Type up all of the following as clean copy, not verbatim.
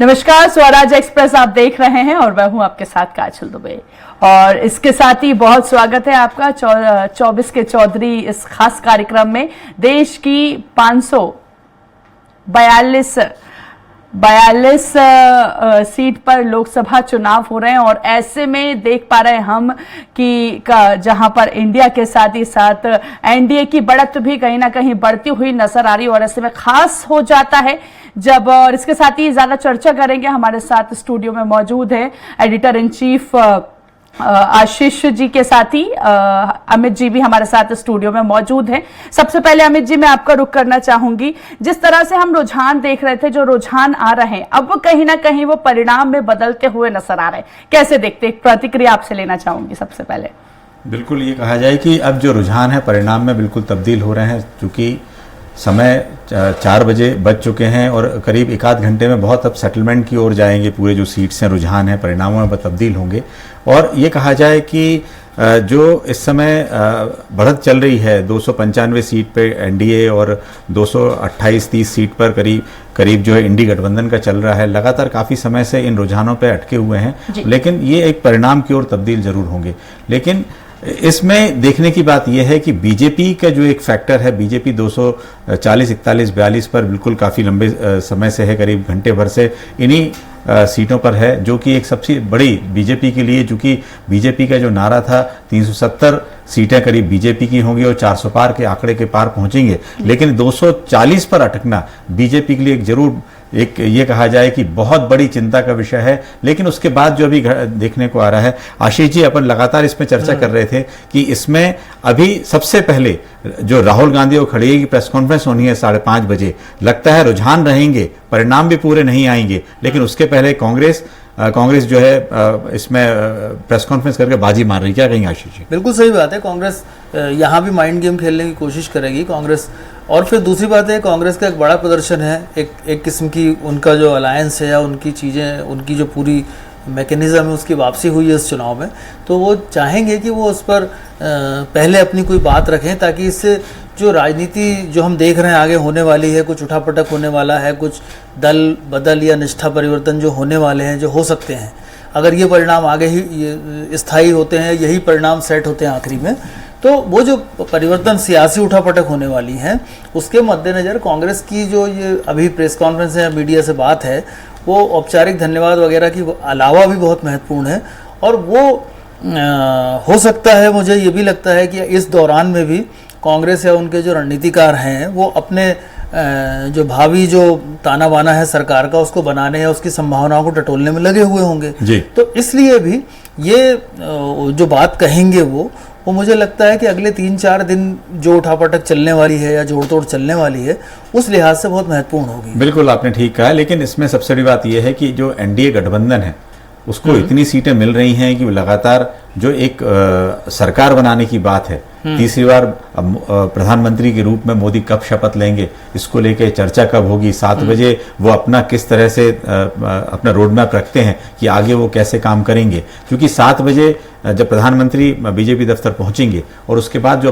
नमस्कार, स्वराज एक्सप्रेस आप देख रहे हैं और मैं हूं आपके साथ काजल दुबे। और इसके साथ ही बहुत स्वागत है आपका 24 के चौधरी इस खास कार्यक्रम में। देश की 542 सीट पर लोकसभा चुनाव हो रहे हैं और ऐसे में देख पा रहे हैं हम कि जहां पर इंडिया के साथ ही साथ एनडीए की बढ़त भी कहीं ना कहीं बढ़ती हुई नजर आ रही है। और ऐसे में खास हो जाता है जब, और इसके साथ ही ज्यादा चर्चा करेंगे, हमारे साथ स्टूडियो में मौजूद है editor in chief Ashish ji के साथ ही अमित जी भी हमारे साथ स्टूडियो में मौजूद हैं। सबसे पहले अमित जी, मैं आपका रुख करना चाहूंगी। जिस तरह से हम रुझान देख रहे थे, जो रुझान आ रहे हैं, अब वो कहीं ना कहीं वो परिणाम में बदलते हुए नजर आ रहे हैं, कैसे देखते हैं? प्रतिक्रिया आपसे लेना चाहूंगी सबसे पहले। बिल्कुल, ये कहा जाए कि अब जो रुझान है परिणाम में बिल्कुल तब्दील हो रहे हैं, क्योंकि समय 4 बजे बज चुके हैं और करीब एक आध घंटे में बहुत अब सेटलमेंट की ओर जाएंगे। पूरे जो सीट्स हैं, रुझान है, परिणामों में तब्दील होंगे। और ये कहा जाए कि जो इस समय बढ़त चल रही है 295 सीट पे एनडीए और 228-30 सीट पर करीब जो है इंडी गठबंधन का चल रहा है। लगातार काफ़ी समय से इन रुझानों पे अटके हुए हैं, लेकिन ये एक परिणाम की ओर तब्दील जरूर होंगे। लेकिन इसमें देखने की बात यह है कि बीजेपी का जो एक फैक्टर है, बीजेपी 240, 41, 42 पर बिल्कुल काफ़ी लंबे समय से है, करीब घंटे भर से इन्हीं सीटों पर है, जो कि एक सबसे बड़ी बीजेपी के लिए, चूंकि बीजेपी का जो नारा था 370 सीटें करीब बीजेपी की होंगी और 400 पार के आंकड़े के पार पहुंचेंगे, लेकिन 240 पर अटकना बीजेपी के लिए एक ये कहा जाए कि बहुत बड़ी चिंता का विषय है। लेकिन उसके बाद जो अभी देखने को आ रहा है, आशीष जी अपन लगातार इसमें चर्चा कर रहे थे कि इसमें अभी सबसे पहले जो राहुल गांधी और खड़गे की प्रेस कॉन्फ्रेंस होनी है 5:30 बजे, लगता है रुझान रहेंगे, परिणाम भी पूरे नहीं आएंगे, लेकिन उसके पहले कांग्रेस जो है इसमें प्रेस कॉन्फ्रेंस करके बाजी मार रही। क्या कहेंगे आशीष जी? बिल्कुल सही बात है। कांग्रेस यहाँ भी माइंड गेम खेलने की कोशिश करेगी कांग्रेस। और फिर दूसरी बात है, कांग्रेस का एक बड़ा प्रदर्शन है, एक किस्म की उनका जो अलायंस है या उनकी चीज़ें, उनकी जो पूरी मैकेनिज्म है, उसकी वापसी हुई है इस चुनाव में। तो वो चाहेंगे कि वो उस पर पहले अपनी कोई बात रखें, ताकि इससे जो राजनीति जो हम देख रहे हैं आगे होने वाली है, कुछ उठापटक होने वाला है, कुछ दल बदल या निष्ठा परिवर्तन जो होने वाले हैं, जो हो सकते हैं, अगर ये परिणाम आगे ही स्थायी होते हैं, यही परिणाम सेट होते हैं आखिरी में, तो वो जो परिवर्तन सियासी उठापटक होने वाली हैं, उसके मद्देनज़र कांग्रेस की जो ये अभी प्रेस कॉन्फ्रेंस है, मीडिया से बात है, वो औपचारिक धन्यवाद वगैरह की अलावा भी बहुत महत्वपूर्ण है। और वो हो सकता है, मुझे ये भी लगता है कि इस दौरान में भी कांग्रेस या उनके जो रणनीतिकार हैं, वो अपने जो भावी जो ताना बाना है सरकार का, उसको बनाने या उसकी संभावनाओं को टटोलने में लगे हुए होंगे। तो इसलिए भी ये जो बात कहेंगे वो मुझे लगता है कि अगले 3-4 दिन जो उठापटक चलने वाली है या जोड़ तोड़ चलने वाली है, उस लिहाज से बहुत महत्वपूर्ण होगी। बिल्कुल, आपने ठीक कहा। लेकिन इसमें सबसे बड़ी बात यह है कि जो एनडीए गठबंधन है, उसको इतनी सीटें मिल रही हैं कि वो लगातार जो एक सरकार बनाने की बात है, तीसरी बार प्रधानमंत्री के रूप में मोदी कब शपथ लेंगे, इसको लेकर चर्चा कब होगी, 7 बजे वो अपना किस तरह से अपना रोड मैप रखते हैं कि आगे वो कैसे काम करेंगे। क्योंकि 7 बजे जब प्रधानमंत्री बीजेपी दफ्तर पहुंचेंगे और उसके बाद जो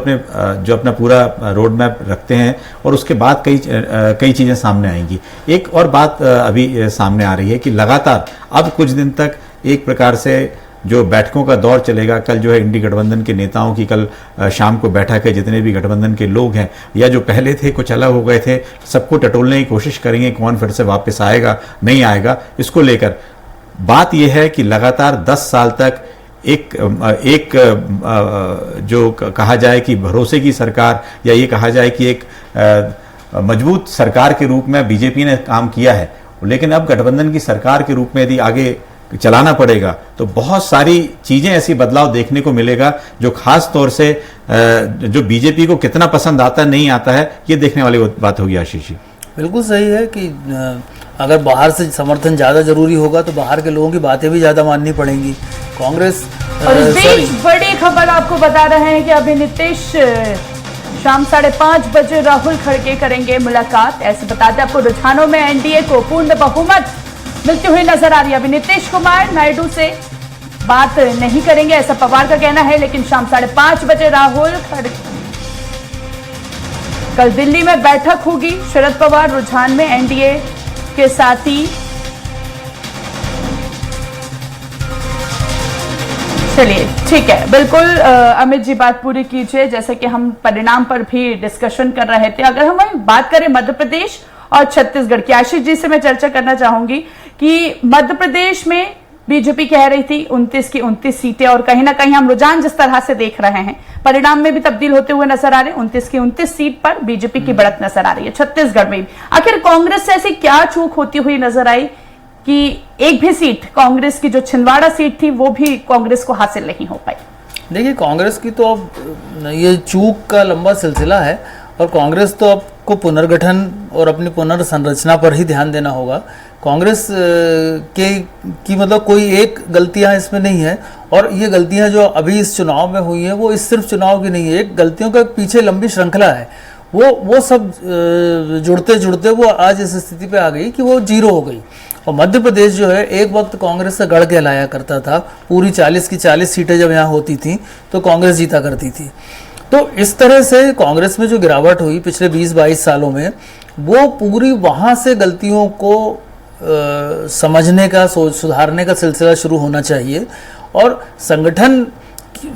अपना पूरा रोड मैप रखते हैं, और उसके बाद कई चीज़ें सामने आएंगी। एक और बात अभी सामने आ रही है कि लगातार अब कुछ दिन तक एक प्रकार से जो बैठकों का दौर चलेगा। कल जो है इंडी गठबंधन के नेताओं की कल शाम को बैठक है, जितने भी गठबंधन के लोग हैं या जो पहले थे कुछ अलग हो गए थे, सबको टटोलने की कोशिश करेंगे, कौन फिर से वापस आएगा नहीं आएगा। इसको लेकर बात यह है कि लगातार 10 साल तक एक जो कहा जाए कि भरोसे की सरकार, या ये कहा जाए कि एक मजबूत सरकार के रूप में बीजेपी ने काम किया है, लेकिन अब गठबंधन की सरकार के रूप में यदि आगे चलाना पड़ेगा तो बहुत सारी चीजें ऐसी बदलाव देखने को मिलेगा, जो खास तौर से जो बीजेपी को कितना पसंद आता नहीं आता है, ये देखने वाली बात होगी। आशीष जी, बिल्कुल सही है कि अगर बाहर से समर्थन ज़्यादा जरूरी होगा तो बाहर के लोगों की बातें भी ज़्यादा माननी पड़ेंगी। कांग्रेस और इस बीच बड़ी खबर आपको बता रहे हैं कि अभी नीतीश शाम 5:30 बजे राहुल खड़गे करेंगे मुलाकात। ऐसे बताते आपको रुझानों में एनडीए को पूर्ण बहुमत मिलती हुई नजर आ रही है। अभी नीतीश कुमार नायडू से बात नहीं करेंगे, ऐसा पवार का कहना है, लेकिन शाम 5:30 बजे राहुल खड़गे। कल दिल्ली में बैठक होगी। शरद पवार रुझान में एनडीए के साथ ही चलिए ठीक है, बिल्कुल अमित जी बात पूरी कीजिए। जैसे कि हम परिणाम पर भी डिस्कशन कर रहे थे, अगर हम वही बात करें मध्य प्रदेश और छत्तीसगढ़ की, आशीष जी से मैं चर्चा करना चाहूंगी कि मध्य प्रदेश में बीजेपी कह रही थी 29 की 29 सीटें, और कहीं ना कहीं हम रुझान जिस तरह से देख रहे हैं परिणाम में भी तब्दील होते हुए नजर आ रहे हैं। 29 की 29 सीट पर बीजेपी की बढ़त नजर आ रही है। छत्तीसगढ़ में भी आखिर कांग्रेस से ऐसी क्या चूक होती हुई नजर आई कि एक भी सीट कांग्रेस की, जो छिंदवाड़ा सीट थी, वो भी कांग्रेस को हासिल नहीं हो पाई? देखिए, कांग्रेस की तो अब ये चूक का लंबा सिलसिला है, और कांग्रेस तो आपको पुनर्गठन और अपनी पुनर्संरचना पर ही ध्यान देना होगा। कांग्रेस की मतलब कोई एक गलतियां इसमें नहीं है, और ये गलतियां जो अभी इस चुनाव में हुई हैं वो इस सिर्फ चुनाव की नहीं है, एक गलतियों का पीछे लंबी श्रृंखला है। वो सब जुड़ते जुड़ते वो आज इस स्थिति पे आ गई कि वो जीरो हो गई। और मध्य प्रदेश जो है एक वक्त कांग्रेस से गढ़ कहलाया करता था, पूरी 40 की 40 सीटें जब यहाँ होती थी तो कांग्रेस जीता करती थी। तो इस तरह से कांग्रेस में जो गिरावट हुई पिछले 20-22 सालों में, वो पूरी वहाँ से गलतियों को समझने का, सुधारने का सिलसिला शुरू होना चाहिए। और संगठन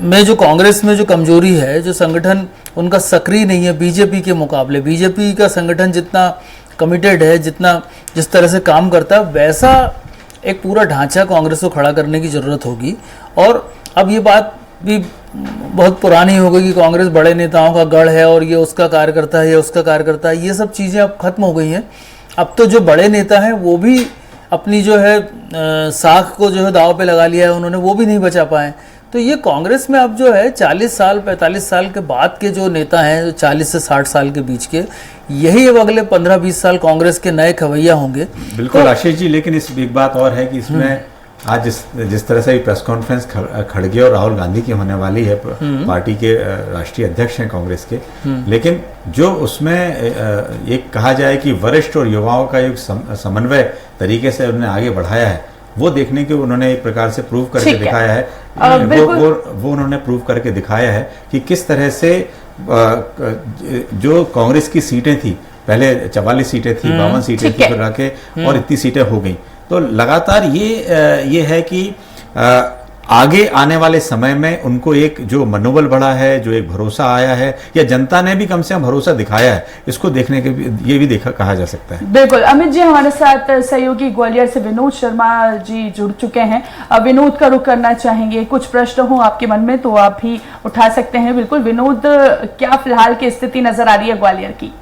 में जो कांग्रेस में जो कमजोरी है, जो संगठन उनका सक्रिय नहीं है बीजेपी के मुकाबले, बीजेपी का संगठन जितना कमिटेड है, जितना जिस तरह से काम करता है, वैसा एक पूरा ढांचा कांग्रेस को खड़ा करने की जरूरत होगी। और अब ये बात भी बहुत पुरानी हो गई कि कांग्रेस बड़े नेताओं का गढ़ है और ये उसका कार्यकर्ता है, ये उसका कार्यकर्ता है, ये सब चीज़ें अब खत्म हो गई हैं। अब तो जो बड़े नेता हैं वो भी अपनी जो है साख को जो है दांव पे लगा लिया है उन्होंने, वो भी नहीं बचा पाए। तो ये कांग्रेस में अब जो है 40 साल 45 साल के बाद के जो नेता हैं, 40 से 60 साल के बीच के, यही अब अगले 15-20 साल कांग्रेस के नए खवैया होंगे। बिल्कुल तो, आशीष जी, लेकिन इस एक बात और है कि इसमें आज जिस तरह से प्रेस कॉन्फ्रेंस खड़गे और राहुल गांधी की होने वाली है, पार्टी के राष्ट्रीय अध्यक्ष हैं कांग्रेस के, लेकिन जो उसमें एक कहा जाए कि वरिष्ठ और युवाओं का एक समन्वय तरीके से उन्होंने आगे बढ़ाया है, वो देखने के उन्होंने एक प्रकार से प्रूव करके दिखाया है। वो उन्होंने प्रूव करके दिखाया है कि किस तरह से जो कांग्रेस की सीटें थी, पहले 44 सीटें थी, 52 सीटें थी, फिर आके और इतनी सीटें हो गई। तो लगातार ये है कि आगे आने वाले समय में उनको एक जो मनोबल बढ़ा है, जो एक भरोसा आया है, या जनता ने भी कम से कम भरोसा दिखाया है, इसको देखने के ये भी कहा जा सकता है। बिल्कुल अमित जी, हमारे साथ सहयोगी ग्वालियर से विनोद शर्मा जी जुड़ चुके हैं। अब विनोद का रुख करना चाहेंगे, कुछ प्रश्न हो आपके मन में तो आप भी उठा सकते हैं। बिल्कुल विनोद, क्या फिलहाल की स्थिति नजर आ रही है ग्वालियर की?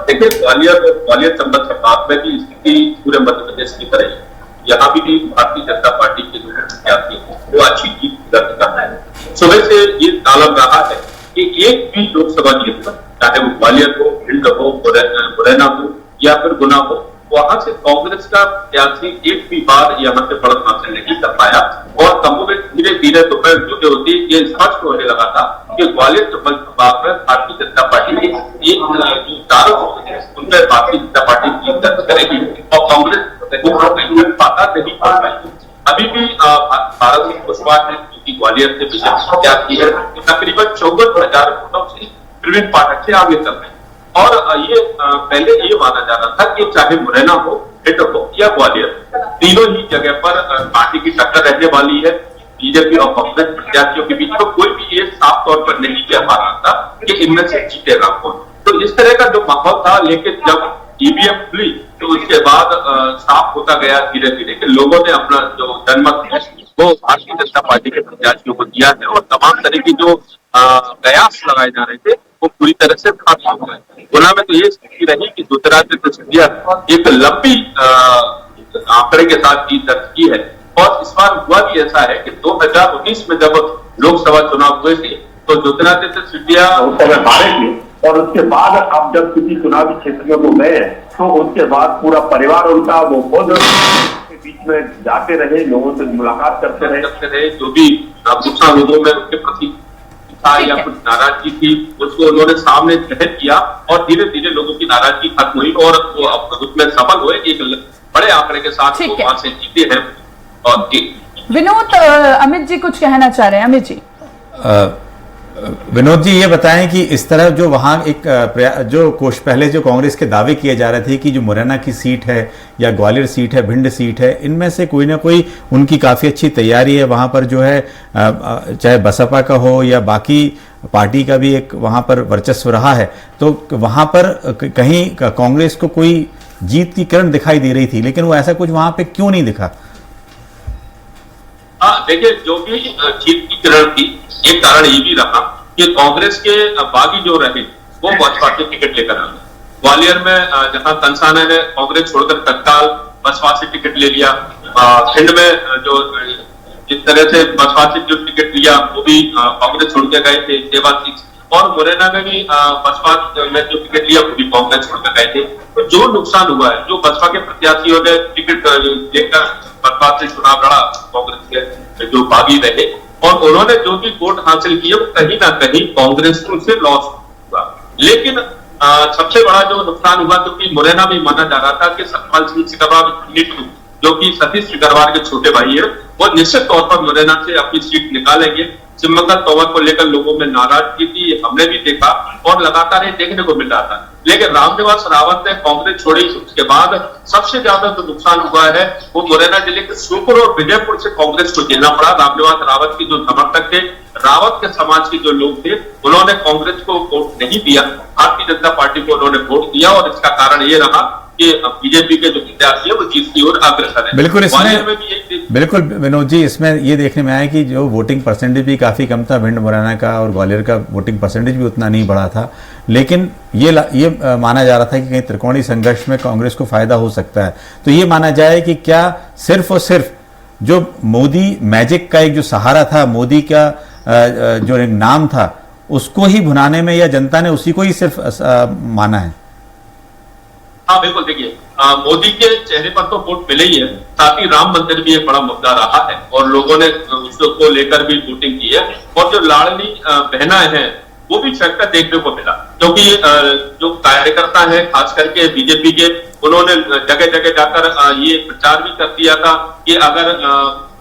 देखिए, ग्वालियर संबंध से बात में भी स्थिति पूरे मध्य प्रदेश की तरह है। यहाँ भी भारतीय जनता पार्टी के जो प्रत्याशी वो अच्छी जीत दर्ज कर रहे हैं। सुबह से ये तालब रहा है कि एक भी लोकसभा क्षेत्र, चाहे वो ग्वालियर हो, भिंड हो, मुरैना हो या फिर गुना हो, वहां से कांग्रेस का प्रत्याशी एक भी बार यहाँ से बढ़त हासिल नहीं कर पाया। और कमोबेश धीरे धीरे दोपहर जो होती ये स्पष्ट होने लगा था कि ग्वालियर संबंध बात में भारतीय जनता पार्टी ने एक जो तारक है उनमें भारतीय जनता पार्टी जीत दर्ज करेगी और कांग्रेस पाता नहीं पड़ पाएगी। अभी भी भारत सिंह कुशवाहा है जो कि ग्वालियर से बीजेपी प्रत्याशी है, तकरीबन 54,000 वोटों से प्रवीण पाठक से आगे चल रहे हैं। और ये पहले ये माना जा रहा था कि चाहे मुरैना हो, भिंड हो या ग्वालियर, तीनों ही जगह पर पार्टी की टक्कर रहने वाली है। बीजेपी और कांग्रेस प्रत्याशियों के बीच में कोई भी ये साफ तौर पर नहीं कह पा रहा था कि इनमें से जीतेगा कौन। तो इस तरह का जो माहौल था, लेकिन जब ईवीएम खुली तो उसके बाद साफ होता गया धीरे धीरे कि लोगों ने अपना जो जनमत है वो भारतीय जनता पार्टी के प्रत्याशियों को दिया है, और तमाम तरह की जो कयास लगाए जा रहे थे वो पूरी तरह से खत्म हो गए। गुना में तो ये स्थिति रही कि ज्योतिरादित्य सिंधिया एक लंबी आंकड़े के साथ जीत दर्ज की है। और इस बार हुआ भी ऐसा है कि 2019 में जब लोकसभा चुनाव हुए थे तो ज्योतिरादित्य सिंधिया उस समय हारे थे, और उसके बाद अब जब किसी चुनावी क्षेत्र में गए तो उसके बाद पूरा परिवार उनका वो खुद के बीच में जाते रहे, लोगों से मुलाकात करते रहे, जो भी गुस्सा लोगों में उनके प्रति था या कुछ नाराजगी थी उसको उन्होंने सामने जाहिर किया, और धीरे धीरे लोगों की नाराजगी खत्म हुई और वो उसमें सफल हुए, एक बड़े आंकड़े के साथ वो वहां से जीते हैं। और विनोद, अमित जी कुछ कहना चाह रहे हैं। अमित जी, विनोद जी ये बताएं कि इस तरह जो वहाँ एक जो कोष पहले जो कांग्रेस के दावे किए जा रहे थे कि जो मुरैना की सीट है या ग्वालियर सीट है, भिंड सीट है, इनमें से कोई ना कोई उनकी काफ़ी अच्छी तैयारी है वहाँ पर जो है, चाहे बसपा का हो या बाकी पार्टी का भी एक वहाँ पर वर्चस्व रहा है, तो वहाँ पर कहीं कांग्रेस को कोई जीत की किरण दिखाई दे रही थी, लेकिन वो ऐसा कुछ वहाँ पे क्यों नहीं दिखा? हाँ देखिए, जो भी जीत की किरण थी, एक कारण ये भी रहा कि कांग्रेस के बागी जो रहे वो बसपा के टिकट लेकर आ गए। ग्वालियर में जहां कंसाना ने कांग्रेस छोड़कर तत्काल बसपा से टिकट ले लिया, भिंड में जो जिस तरह से बसपा से जो टिकट लिया वो भी कांग्रेस छोड़ के गए थे देवाशीष, और मुरैना में भी बसपा में जो टिकट लिया वो भी कांग्रेस छोड़ के गए थे। तो जो नुकसान हुआ है, जो बसपा के प्रत्याशियों ने टिकट लेकर बसपा से चुनाव लड़ा, कांग्रेस के जो बागी रहे और उन्होंने जो भी वोट हासिल किए वो कहीं ना कहीं कांग्रेस को उससे लॉस हुआ। लेकिन सबसे बड़ा जो नुकसान हुआ, क्योंकि मुरैना में माना जा रहा था कि सतपाल सिंह सिकरवार जो कि सतीश सिकरवार के छोटे भाई है, वो निश्चित तौर पर मुरैना से अपनी सीट निकालेंगे। चिमंगल तोमर को लेकर लोगों में नाराजगी थी, हमने भी देखा और लगातार ये देखने को मिल रहा था। लेकिन रामनिवास रावत ने कांग्रेस छोड़ी, उसके बाद सबसे ज्यादा जो नुकसान हुआ है वो मुरैना जिले के सूपुर और विजयपुर से कांग्रेस को झेलना पड़ा। रामनिवास रावत की जो समर्थक थे, रावत के समाज के जो लोग थे, उन्होंने कांग्रेस को वोट नहीं दिया, भारतीय जनता पार्टी को उन्होंने वोट दिया और इसका कारण ये रहा कि बीजेपी के जो प्रत्याशी है वो जीत की ओर अग्रसर है। बिल्कुल, इसमें बिल्कुल विनोद जी, इसमें ये देखने में आया कि जो वोटिंग परसेंटेज भी काफी कम था, भिंड मुरैना का और ग्वालियर का वोटिंग परसेंटेज भी उतना नहीं बढ़ा था, लेकिन ये माना जा रहा था कि कहीं त्रिकोणीय संघर्ष में कांग्रेस को फायदा हो सकता है। तो ये माना जाए कि क्या सिर्फ और सिर्फ जो मोदी मैजिक का एक जो सहारा था, मोदी का जो एक नाम था, उसको ही भुनाने में, या जनता ने उसी को ही सिर्फ माना है? हाँ बिल्कुल, देखिए मोदी के चेहरे पर तो वोट मिले ही है, साथ ही राम मंदिर भी एक बड़ा मुद्दा रहा है और लोगों ने उसको लेकर भी वोटिंग की है। और जो लाडली बहना है वो भी फैक्टर देखने को मिला, क्योंकि जो कार्यकर्ता है खास करके बीजेपी के, उन्होंने जगह जगह जाकर ये प्रचार भी कर दिया था कि अगर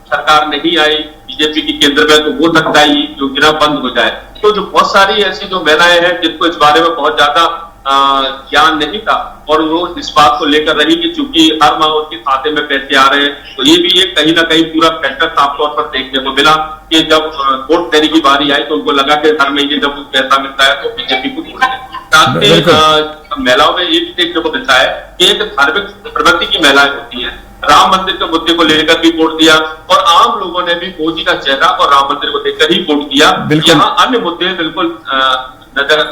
सरकार नहीं आई बीजेपी की केंद्र में तो हो सकता है जो गिरा बंद हो जाए। तो जो बहुत सारी ऐसी जो महिलाएं हैं जिनको इस बारे में बहुत ज्यादा ज्ञान नहीं था और वो इस बात को लेकर रही कि चूंकि हर माह उनके खाते में पैसे आ रहे हैं, तो ये भी एक कहीं ना कहीं पूरा फैक्टर साफ तौर पर देखने को मिला कि जब वोट देने की बारी आई तो उनको लगा कि हर महीने जब पैसा मिलता है तो बीजेपी को साथ ही महिलाओं में ये भी देखने को मिलता है कि एक धार्मिक प्रवृत्ति की महिलाएं होती है, राम मंदिर के मुद्दे को लेकर भी वोट दिया और आम लोगों ने भी मोदी का चेहरा और राम मंदिर को देखकर ही वोट दिया। यहाँ अन्य मुद्दे बिल्कुल नजर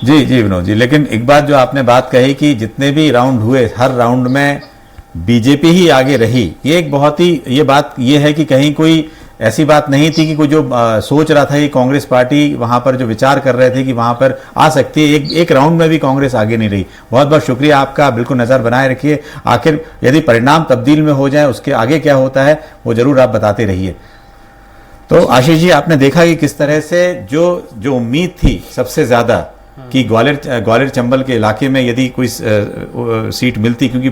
जी विनोद जी, लेकिन एक बात जो आपने बात कही कि जितने भी राउंड हुए, हर राउंड में बीजेपी ही आगे रही, ये एक बहुत ही ये बात ये है कि कहीं कोई ऐसी बात नहीं थी कि कोई जो सोच रहा था कि कांग्रेस पार्टी वहां पर जो विचार कर रहे थे कि वहां पर आ सकती है, एक राउंड में भी कांग्रेस आगे नहीं रही। बहुत बहुत शुक्रिया आपका, बिल्कुल नजर बनाए रखिए। आखिर यदि परिणाम तब्दील में हो जाए उसके आगे क्या होता है वो जरूर आप बताते रहिए। तो आशीष जी, आपने देखा कि किस तरह से जो उम्मीद थी सबसे ज्यादा कि ग्वालियर चंबल के इलाके में यदि कोई सीट मिलती, क्योंकि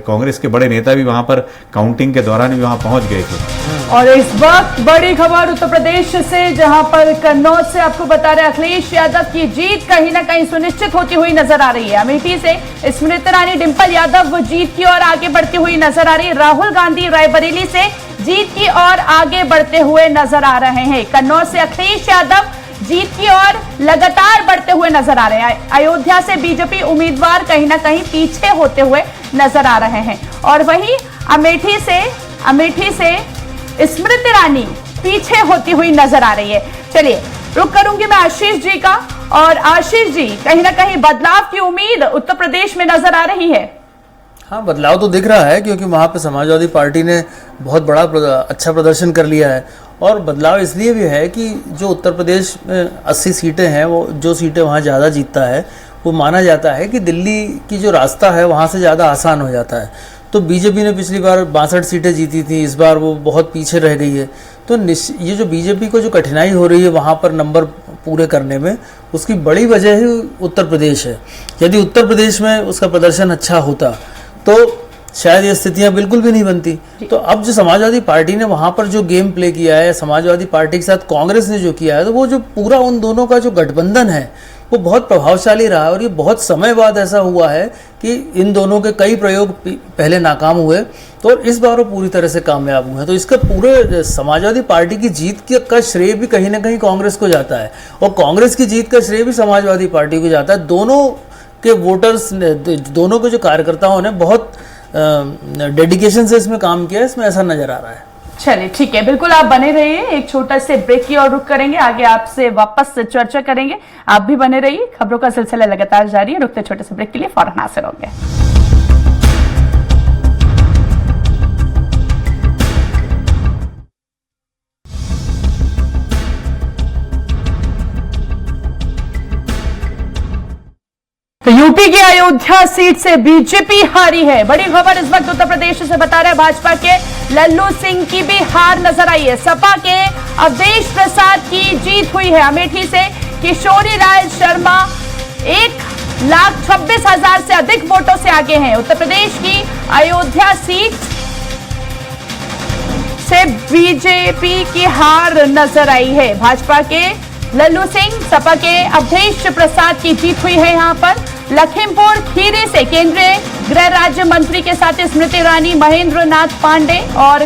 कांग्रेस के बड़े नेता भी वहां पर काउंटिंग के दौरान भी वहां पहुंच गए थे। और इस वक्त बड़ी खबर उत्तर प्रदेश से, जहां पर कन्नौज से आपको बता रहे अखिलेश यादव की जीत कहीं ना कहीं सुनिश्चित होती हुई नजर आ रही है। अमेठी से स्मृति ईरानी, डिंपल यादव जीत की ओर आगे बढ़ती हुई नजर आ रही है। राहुल गांधी रायबरेली से जीत की ओर आगे बढ़ते हुए नजर आ रहे हैं। कन्नौज से अखिलेश यादव जीत की ओर लगातार बढ़ते हुए नजर आ रहे हैं। अयोध्या से बीजेपी उम्मीदवार कहीं ना कहीं पीछे होते हुए नजर आ रहे हैं और वहीं अमेठी से स्मृति ईरानी पीछे होती हुई नजर आ रही है। चलिए रुक करूंगी मैं आशीष जी का, और आशीष जी, कहीं ना कहीं बदलाव की उम्मीद उत्तर प्रदेश में नजर आ रही है। हाँ, बदलाव तो दिख रहा है क्योंकि वहाँ पे समाजवादी पार्टी ने बहुत बड़ा अच्छा प्रदर्शन कर लिया है। और बदलाव इसलिए भी है कि जो उत्तर प्रदेश में 80 सीटें हैं, वो जो सीटें वहाँ ज़्यादा जीतता है वो माना जाता है कि दिल्ली की जो रास्ता है वहाँ से ज़्यादा आसान हो जाता है। तो बीजेपी ने पिछली बार 62 सीटें जीती थी, इस बार वो बहुत पीछे रह गई है। तो ये जो बीजेपी को जो कठिनाई हो रही है वहाँ पर नंबर पूरे करने में, उसकी बड़ी वजह ही उत्तर प्रदेश है। यदि उत्तर प्रदेश में उसका प्रदर्शन अच्छा होता तो शायद ये स्थितियां बिल्कुल भी नहीं बनती। तो अब जो समाजवादी पार्टी ने वहां पर जो गेम प्ले किया है, समाजवादी पार्टी के साथ कांग्रेस ने जो किया है, तो वो जो पूरा उन दोनों का जो गठबंधन है वो बहुत प्रभावशाली रहा है। और ये बहुत समय बाद ऐसा हुआ है कि इन दोनों के कई प्रयोग पहले नाकाम हुए तो इस बार वो पूरी तरह से कामयाब हुए हैं। तो इसका पूरे समाजवादी पार्टी की जीत का श्रेय भी कहीं ना कहीं कांग्रेस को जाता है और कांग्रेस की जीत का श्रेय भी समाजवादी पार्टी को जाता है। दोनों के वोटर्स ने, दोनों के जो कार्यकर्ताओं ने बहुत डेडिकेशन से इसमें काम किया है, इसमें ऐसा नजर आ रहा है। चलिए ठीक है, बिल्कुल आप बने रहिए। एक छोटा से ब्रेक की और रुक करेंगे, आगे आपसे वापस चर्चा करेंगे। आप भी बने रहिए, खबरों का सिलसिला लगातार जारी है। रुकते छोटे से ब्रेक के लिए फौरन हाजिर होंगे। तो यूपी की अयोध्या सीट से बीजेपी हारी है। बड़ी खबर इस वक्त उत्तर प्रदेश से बता रहे हैं, भाजपा के लल्लू सिंह की भी हार नजर आई है। सपा के अवधेश प्रसाद की जीत हुई है। अमेठी से किशोरी लाल शर्मा 1,26,000 से अधिक वोटों से आगे हैं। उत्तर प्रदेश की अयोध्या सीट से बीजेपी की हार नजर आई है। भाजपा के लल्लू सिंह, सपा के अवधेश प्रसाद की जीत हुई है। यहां पर लखीमपुर खीरी से केंद्रीय गृह राज्य मंत्री के साथ स्मृति ईरानी, महेंद्र नाथ पांडे और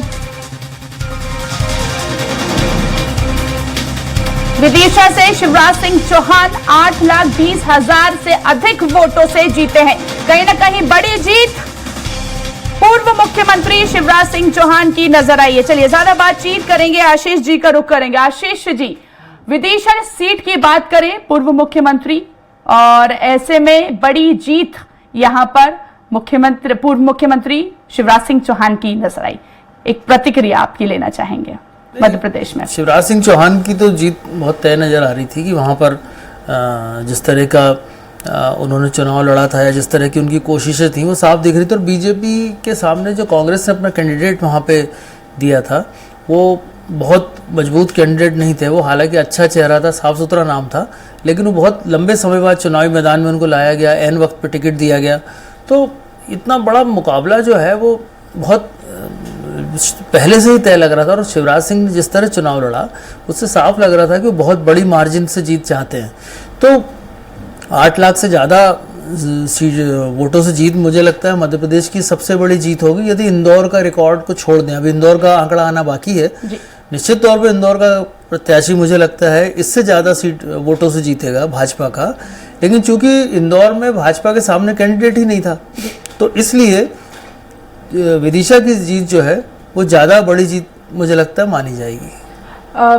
विदिशा से शिवराज सिंह चौहान 8,20,000 से अधिक वोटों से जीते हैं। कहीं ना कहीं बड़ी जीत पूर्व मुख्यमंत्री शिवराज सिंह चौहान की नजर आई है। चलिए ज्यादा बातचीत करेंगे, आशीष जी का रुख करेंगे। आशीष जी, विदिशा सीट की बात करें, पूर्व मुख्यमंत्री, और ऐसे में बड़ी जीत यहां पर पूर्व मुख्यमंत्री शिवराज सिंह चौहान की नजर आई। एक प्रतिक्रिया आपकी लेना चाहेंगे मध्य प्रदेश में। शिवराज सिंह चौहान की तो जीत बहुत तय नजर आ रही थी कि वहां पर जिस तरह का उन्होंने चुनाव लड़ा था या जिस तरह की उनकी कोशिशें थी वो साफ दिख रही थी। और बीजेपी के सामने जो कांग्रेस ने अपना कैंडिडेट वहां पे दिया था वो बहुत मजबूत कैंडिडेट नहीं थे। वो हालांकि अच्छा चेहरा था, साफ सुथरा नाम था, लेकिन वो बहुत लंबे समय बाद चुनावी मैदान में उनको लाया गया, एन वक्त पे टिकट दिया गया। तो इतना बड़ा मुकाबला जो है वो बहुत पहले से ही तय लग रहा था। और शिवराज सिंह ने जिस तरह चुनाव लड़ा उससे साफ लग रहा था कि वो बहुत बड़ी मार्जिन से जीत चाहते हैं। तो 8 लाख से ज़्यादा वोटों से जीत मुझे लगता है मध्य प्रदेश की सबसे बड़ी जीत होगी, यदि इंदौर का रिकॉर्ड को छोड़ दें। अभी इंदौर का आंकड़ा आना बाकी है। निश्चित तौर पे इंदौर का प्रत्याशी मुझे लगता है इससे ज़्यादा सीट वोटों से जीतेगा भाजपा का, लेकिन चूंकि इंदौर में भाजपा के सामने कैंडिडेट ही नहीं था तो इसलिए विदिशा की जीत जो है वो ज़्यादा बड़ी जीत मुझे लगता है मानी जाएगी।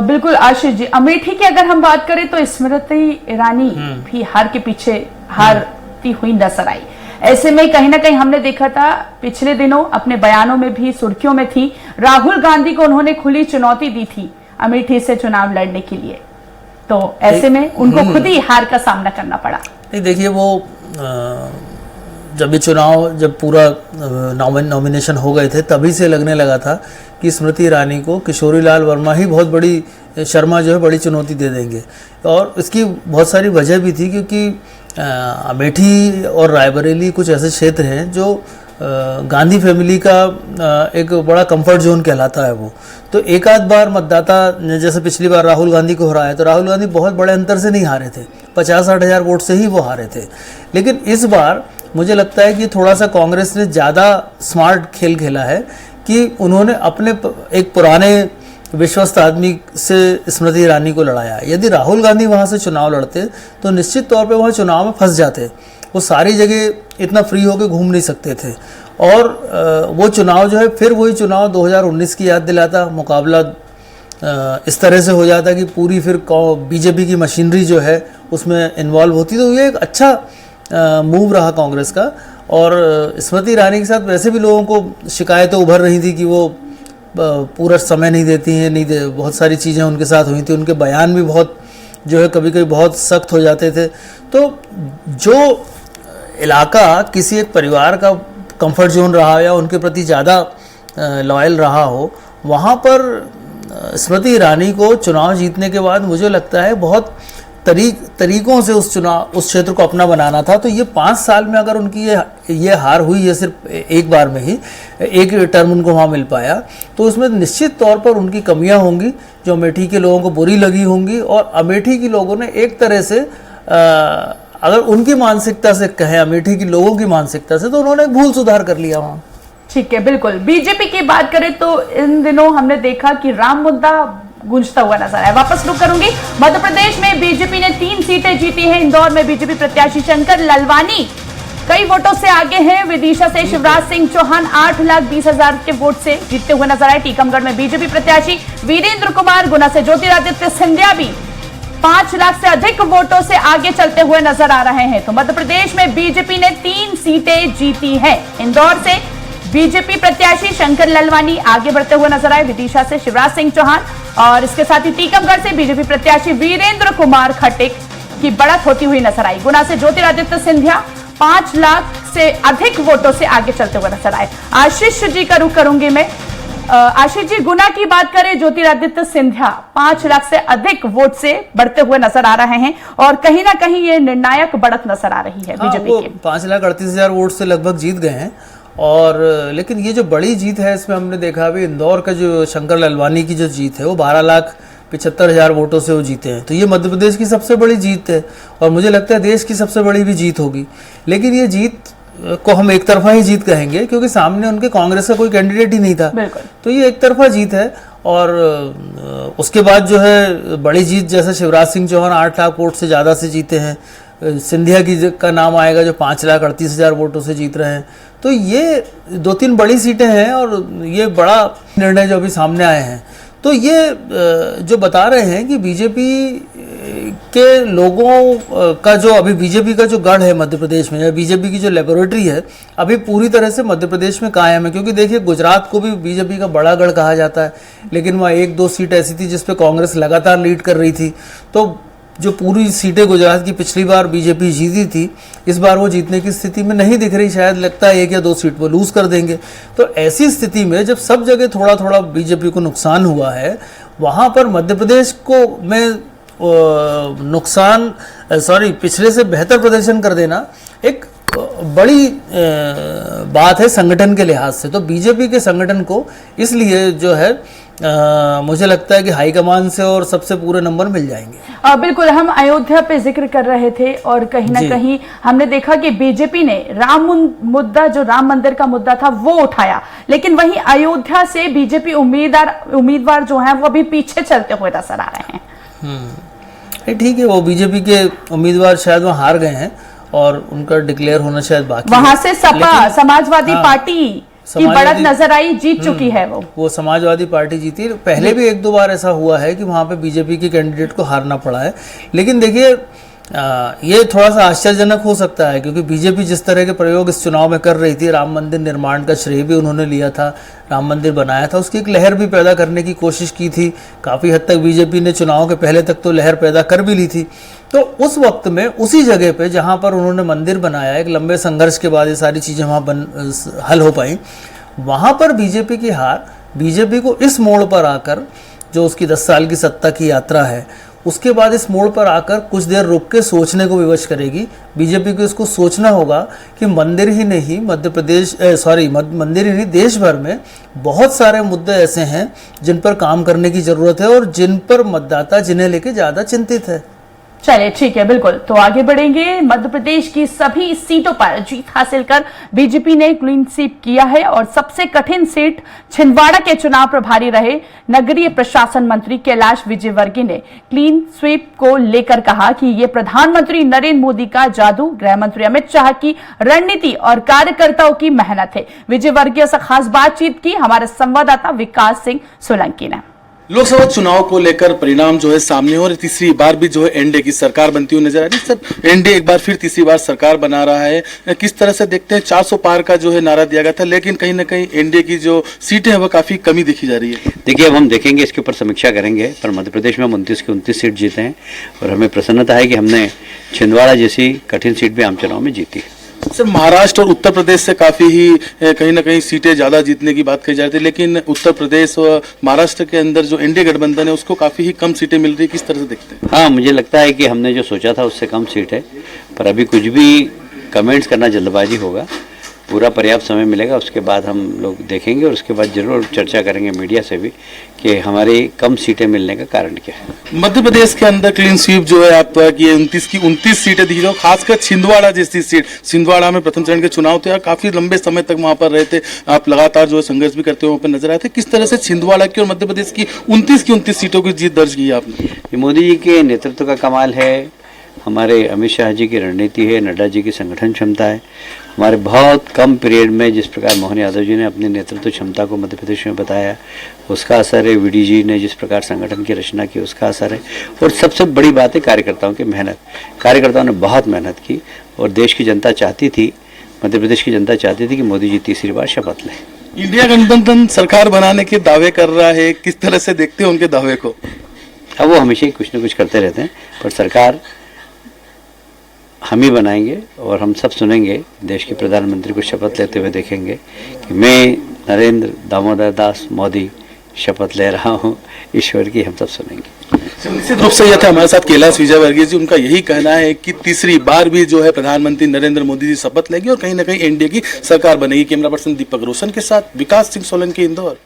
बिल्कुल आशीष जी, अमेठी की अगर हम बात करें तो स्मृति ईरानी भी हार के पीछे हारती हुई नजर आई। ऐसे में कहीं ना कहीं हमने देखा था पिछले दिनों अपने बयानों में भी सुर्खियों में थी, राहुल गांधी को उन्होंने खुली चुनौती दी थी अमेठी से चुनाव लड़ने के लिए। तो ऐसे में उनको खुद ही हार का सामना करना पड़ा। नहीं देखिए, वो जब ये चुनाव जब पूरा नॉमिनेशन हो गए थे तभी से लगने लगा था कि स्मृति ईरानी को किशोरी लाल वर्मा ही बहुत बड़ी शर्मा जो है बड़ी चुनौती दे देंगे। और इसकी बहुत सारी वजह भी थी क्योंकि अमेठी और रायबरेली कुछ ऐसे क्षेत्र हैं जो गांधी फैमिली का एक बड़ा कंफर्ट जोन कहलाता है वो। तो एक आध बार मतदाता ने जैसे पिछली बार राहुल गांधी को हराया तो राहुल गांधी बहुत बड़े अंतर से नहीं हारे थे, 50-60 हज़ार वोट से ही वो हारे थे। लेकिन इस बार मुझे लगता है कि थोड़ा सा कांग्रेस ने ज़्यादा स्मार्ट खेल खेला है कि उन्होंने अपने एक पुराने विश्वस्त आदमी से स्मृति ईरानी को लड़ाया। यदि राहुल गांधी वहाँ से चुनाव लड़ते तो निश्चित तौर पे वहाँ चुनाव में फंस जाते, वो सारी जगह इतना फ्री होकर घूम नहीं सकते थे। और वो चुनाव जो है फिर वही चुनाव 2019 की याद दिलाता, मुकाबला इस तरह से हो जाता कि पूरी फिर बीजेपी की मशीनरी जो है उसमें इन्वॉल्व होती। तो ये एक अच्छा मूव रहा कांग्रेस का। और स्मृति ईरानी के साथ वैसे भी लोगों को शिकायतें उभर रही थी कि वो पूरा समय नहीं देती हैं, बहुत सारी चीज़ें उनके साथ हुई थी, उनके बयान भी बहुत जो है कभी कभी बहुत सख्त हो जाते थे। तो जो इलाका किसी एक परिवार का कंफर्ट जोन रहा या उनके प्रति ज़्यादा लॉयल रहा हो, वहाँ पर स्मृति ईरानी को चुनाव जीतने के बाद मुझे लगता है बहुत तरीकों से उस क्षेत्र को अपना बनाना था। तो ये 5 साल में अगर उनकी ये हार हुई है, सिर्फ एक बार में ही एक टर्म उनको वहाँ मिल पाया, तो उसमें निश्चित तौर पर उनकी कमियां होंगी जो अमेठी के लोगों को बुरी लगी होंगी। और अमेठी के लोगों ने एक तरह से अगर उनकी मानसिकता से कहें, अमेठी के लोगों की मानसिकता से, तो उन्होंने एक भूल सुधार कर लिया वहाँ। ठीक है, बिल्कुल। बीजेपी की बात करें तो इन दिनों हमने देखा कि राम मुद्दा गूंजता हुआ नजर आया। वापस रुक करूंगी। मध्य प्रदेश में बीजेपी ने 3 सीटें जीती हैं। इंदौर में बीजेपी प्रत्याशी शंकर ललवानी कई वोटों से आगे हैं। विदिशा से शिवराज सिंह चौहान 8,20,000 के वोट से जीतते हुए नजर आए। टीकमगढ़ में बीजेपी प्रत्याशी वीरेंद्र कुमार, गुना से ज्योतिरादित्य सिंधिया भी 5 लाख से अधिक वोटों से आगे चलते हुए नजर आ रहे हैं। तो मध्य प्रदेश में बीजेपी ने 3 सीटें जीती हैं। इंदौर से बीजेपी प्रत्याशी शंकर ललवानी आगे बढ़ते हुए नजर आए। विदिशा से शिवराज सिंह चौहान और इसके साथ ही टीकमगढ़ से बीजेपी प्रत्याशी वीरेंद्र कुमार खट्टिक की बढ़त होती हुई नजर आई। गुना से ज्योतिरादित्य सिंधिया 5 लाख से अधिक वोटों से आगे चलते हुए नजर आए। आशीष जी का रुख करूंगी मैं। आशीष जी, गुना की बात करें, ज्योतिरादित्य सिंधिया 5 लाख से अधिक वोट से बढ़ते हुए नजर आ रहे हैं और कहीं ना कहीं ये निर्णायक बढ़त नजर आ रही है बीजेपी की। 5,38,000 वोट से लगभग जीत गए हैं। और लेकिन ये जो बड़ी जीत है, इसमें हमने देखा अभी इंदौर का जो शंकर ललवानी की जो जीत है, वो 12,75,000 वोटों से वो जीते हैं। तो ये मध्य प्रदेश की सबसे बड़ी जीत है और मुझे लगता है देश की सबसे बड़ी भी जीत होगी। लेकिन ये जीत को हम एक तरफा ही जीत कहेंगे, क्योंकि सामने उनके कांग्रेस का कोई कैंडिडेट ही नहीं था। तो ये एक तरफा जीत है। और उसके बाद जो है बड़ी जीत, जैसे शिवराज सिंह चौहान 8 लाख वोट से ज़्यादा से जीते हैं, सिंधिया का नाम आएगा जो 5,38,000 वोटों से जीत रहे हैं। तो ये 2-3 बड़ी सीटें हैं और ये बड़ा निर्णय जो अभी सामने आए हैं। तो ये जो बता रहे हैं कि बीजेपी के लोगों का जो अभी बीजेपी का जो गढ़ है मध्य प्रदेश में, या बीजेपी की जो लेबोरेटरी है, अभी पूरी तरह से मध्य प्रदेश में कायम है। क्योंकि देखिए, गुजरात को भी बीजेपी का बड़ा गढ़ कहा जाता है, लेकिन वहाँ 1-2 सीट ऐसी थी जिस पे कांग्रेस लगातार लीड कर रही थी। तो जो पूरी सीटें गुजरात की पिछली बार बीजेपी जीती थी, इस बार वो जीतने की स्थिति में नहीं दिख रही। शायद लगता है 1 या 2 सीट वो लूज कर देंगे। तो ऐसी स्थिति में जब सब जगह थोड़ा थोड़ा बीजेपी को नुकसान हुआ है, वहाँ पर मध्य प्रदेश को में पिछले से बेहतर प्रदर्शन कर देना एक बड़ी बात है संगठन के लिहाज से। तो बीजेपी के संगठन को इसलिए जो है मुझे लगता है कि हाईकमान से और सबसे पूरे नंबर मिल जाएंगे। बिल्कुल, हम अयोध्या पे जिक्र कर रहे थे और कहीं ना कहीं हमने देखा कि बीजेपी ने राम मुद्दा, जो राम मंदिर का मुद्दा था, वो उठाया। लेकिन वहीं अयोध्या से बीजेपी उम्मीदवार जो हैं वो अभी पीछे चलते हुए नजर आ रहे हैं। ठीक है, वो बीजेपी के उम्मीदवार शायद वहाँ हार गए हैं और उनका डिक्लेयर होना शायद बाकी। वहां से सपा समाजवादी पार्टी की बढ़त नजर आई, जीत चुकी है वो समाजवादी पार्टी जीती। पहले भी 1-2 बार ऐसा हुआ है कि वहां पे बीजेपी के कैंडिडेट को हारना पड़ा है। लेकिन देखिए, ये थोड़ा सा आश्चर्यजनक हो सकता है, क्योंकि बीजेपी जिस तरह के प्रयोग इस चुनाव में कर रही थी, राम मंदिर निर्माण का श्रेय भी उन्होंने लिया था, राम मंदिर बनाया था, उसकी एक लहर भी पैदा करने की कोशिश की थी। काफ़ी हद तक बीजेपी ने चुनाव के पहले तक तो लहर पैदा कर भी ली थी। तो उस वक्त में उसी जगह पे जहाँ पर उन्होंने मंदिर बनाया, एक लंबे संघर्ष के बाद ये सारी चीज़ें वहाँ हल हो पाई, वहाँ पर बीजेपी की हार बीजेपी को इस मोड़ पर आकर, जो उसकी 10 साल की सत्ता की यात्रा है, उसके बाद इस मोड़ पर आकर कुछ देर रुक के सोचने को विवश करेगी। बीजेपी को इसको सोचना होगा कि मंदिर ही नहीं मंदिर ही नहीं, देश भर में बहुत सारे मुद्दे ऐसे हैं जिन पर काम करने की जरूरत है और जिन पर मतदाता जिन्हें लेके ज़्यादा चिंतित है। चलिए, ठीक है, बिल्कुल। तो आगे बढ़ेंगे। मध्य प्रदेश की सभी सीटों पर जीत हासिल कर बीजेपी ने क्लीन स्वीप किया है और सबसे कठिन सीट छिंदवाड़ा के चुनाव प्रभारी रहे नगरीय प्रशासन मंत्री कैलाश विजयवर्गीय ने क्लीन स्वीप को लेकर कहा कि ये प्रधानमंत्री नरेंद्र मोदी का जादू, गृह मंत्री अमित शाह की रणनीति और कार्यकर्ताओं की मेहनत है। विजयवर्गीय से खास बातचीत की हमारे संवाददाता विकास सिंह सोलंकी ने। लोकसभा चुनाव को लेकर परिणाम जो है सामने हो रहे, तीसरी बार भी जो है एनडीए की सरकार बनती हुई नजर आ रही है। सर, एनडीए एक बार फिर तीसरी बार सरकार बना रहा है, किस तरह से देखते हैं? 400 पार का जो है नारा दिया गया था, लेकिन कहीं ना कहीं एनडीए की जो सीटें हैं वो काफी कमी दिखी जा रही है। देखिए, अब हम देखेंगे, इसके ऊपर समीक्षा करेंगे। पर मध्य प्रदेश में हम 29 की 29 सीट जीते हैं और हमें प्रसन्नता है कि हमने छिंदवाड़ा जैसी कठिन सीट भी आम चुनाव में जीती है। सर महाराष्ट्र और उत्तर प्रदेश से काफी ही कहीं ना कहीं सीटें ज्यादा जीतने की बात कही जा रही थी, लेकिन उत्तर प्रदेश और महाराष्ट्र के अंदर जो एनडीए गठबंधन है उसको काफी ही कम सीटें मिल रही है, किस तरह से देखते हैं? हाँ, मुझे लगता है कि हमने जो सोचा था उससे कम सीट है, पर अभी कुछ भी कमेंट्स करना जल्दबाजी होगा। पूरा पर्याप्त समय मिलेगा, उसके बाद हम लोग देखेंगे और उसके बाद जरूर चर्चा करेंगे मीडिया से भी कि हमारी कम सीटें मिलने का कारण क्या है। मध्य प्रदेश के अंदर क्लीन स्वीप जो है आप की 29 की 29 सीटें दिख रही हो, खासकर छिंदवाड़ा जैसी सीट, छिंदवाड़ा में प्रथम चरण के चुनाव थे, काफी लंबे समय तक वहां पर रहे थे आप, लगातार जो है संघर्ष भी करते हुए वहां पर नजर आए थे। किस तरह से छिंदवाड़ा की और मध्य प्रदेश की 29 सीटों की जीत दर्ज की आपने? ये मोदी जी के नेतृत्व का कमाल है, हमारे अमित शाह जी की रणनीति है, नड्डा जी की संगठन क्षमता है। हमारे बहुत कम पीरियड में जिस प्रकार मोहन यादव जी ने अपनी नेतृत्व क्षमता को मध्य प्रदेश में बताया, उसका असर है। वीडी जी ने जिस प्रकार संगठन की रचना की, उसका असर है। और सबसे बड़ी बात है कार्यकर्ताओं की मेहनत। कार्यकर्ताओं ने बहुत मेहनत की और देश की जनता चाहती थी, मध्य प्रदेश की जनता चाहती थी कि मोदी जी तीसरी बार शपथ लें। इंडिया गठबंधन सरकार बनाने के दावे कर रहा है, किस तरह से देखते हैं उनके दावे को? अब वो हमेशा ही कुछ न कुछ करते रहते हैं, पर सरकार हम ही बनाएंगे और हम सब सुनेंगे। देश के प्रधानमंत्री को शपथ लेते हुए देखेंगे कि मैं नरेंद्र दामोदर दास मोदी शपथ ले रहा हूँ, ईश्वर की हम सब सुनेंगे। निश्चित रूप से यह था हमारे साथ कैलाश विजयवर्गीय जी, उनका यही कहना है कि तीसरी बार भी जो है प्रधानमंत्री नरेंद्र मोदी जी शपथ लेंगे और कहीं ना कहीं एनडीए की सरकार बनेगी। कैमरा पर्सन दीपक रोशन के साथ विकास सिंह सोलंकी, इंदौर।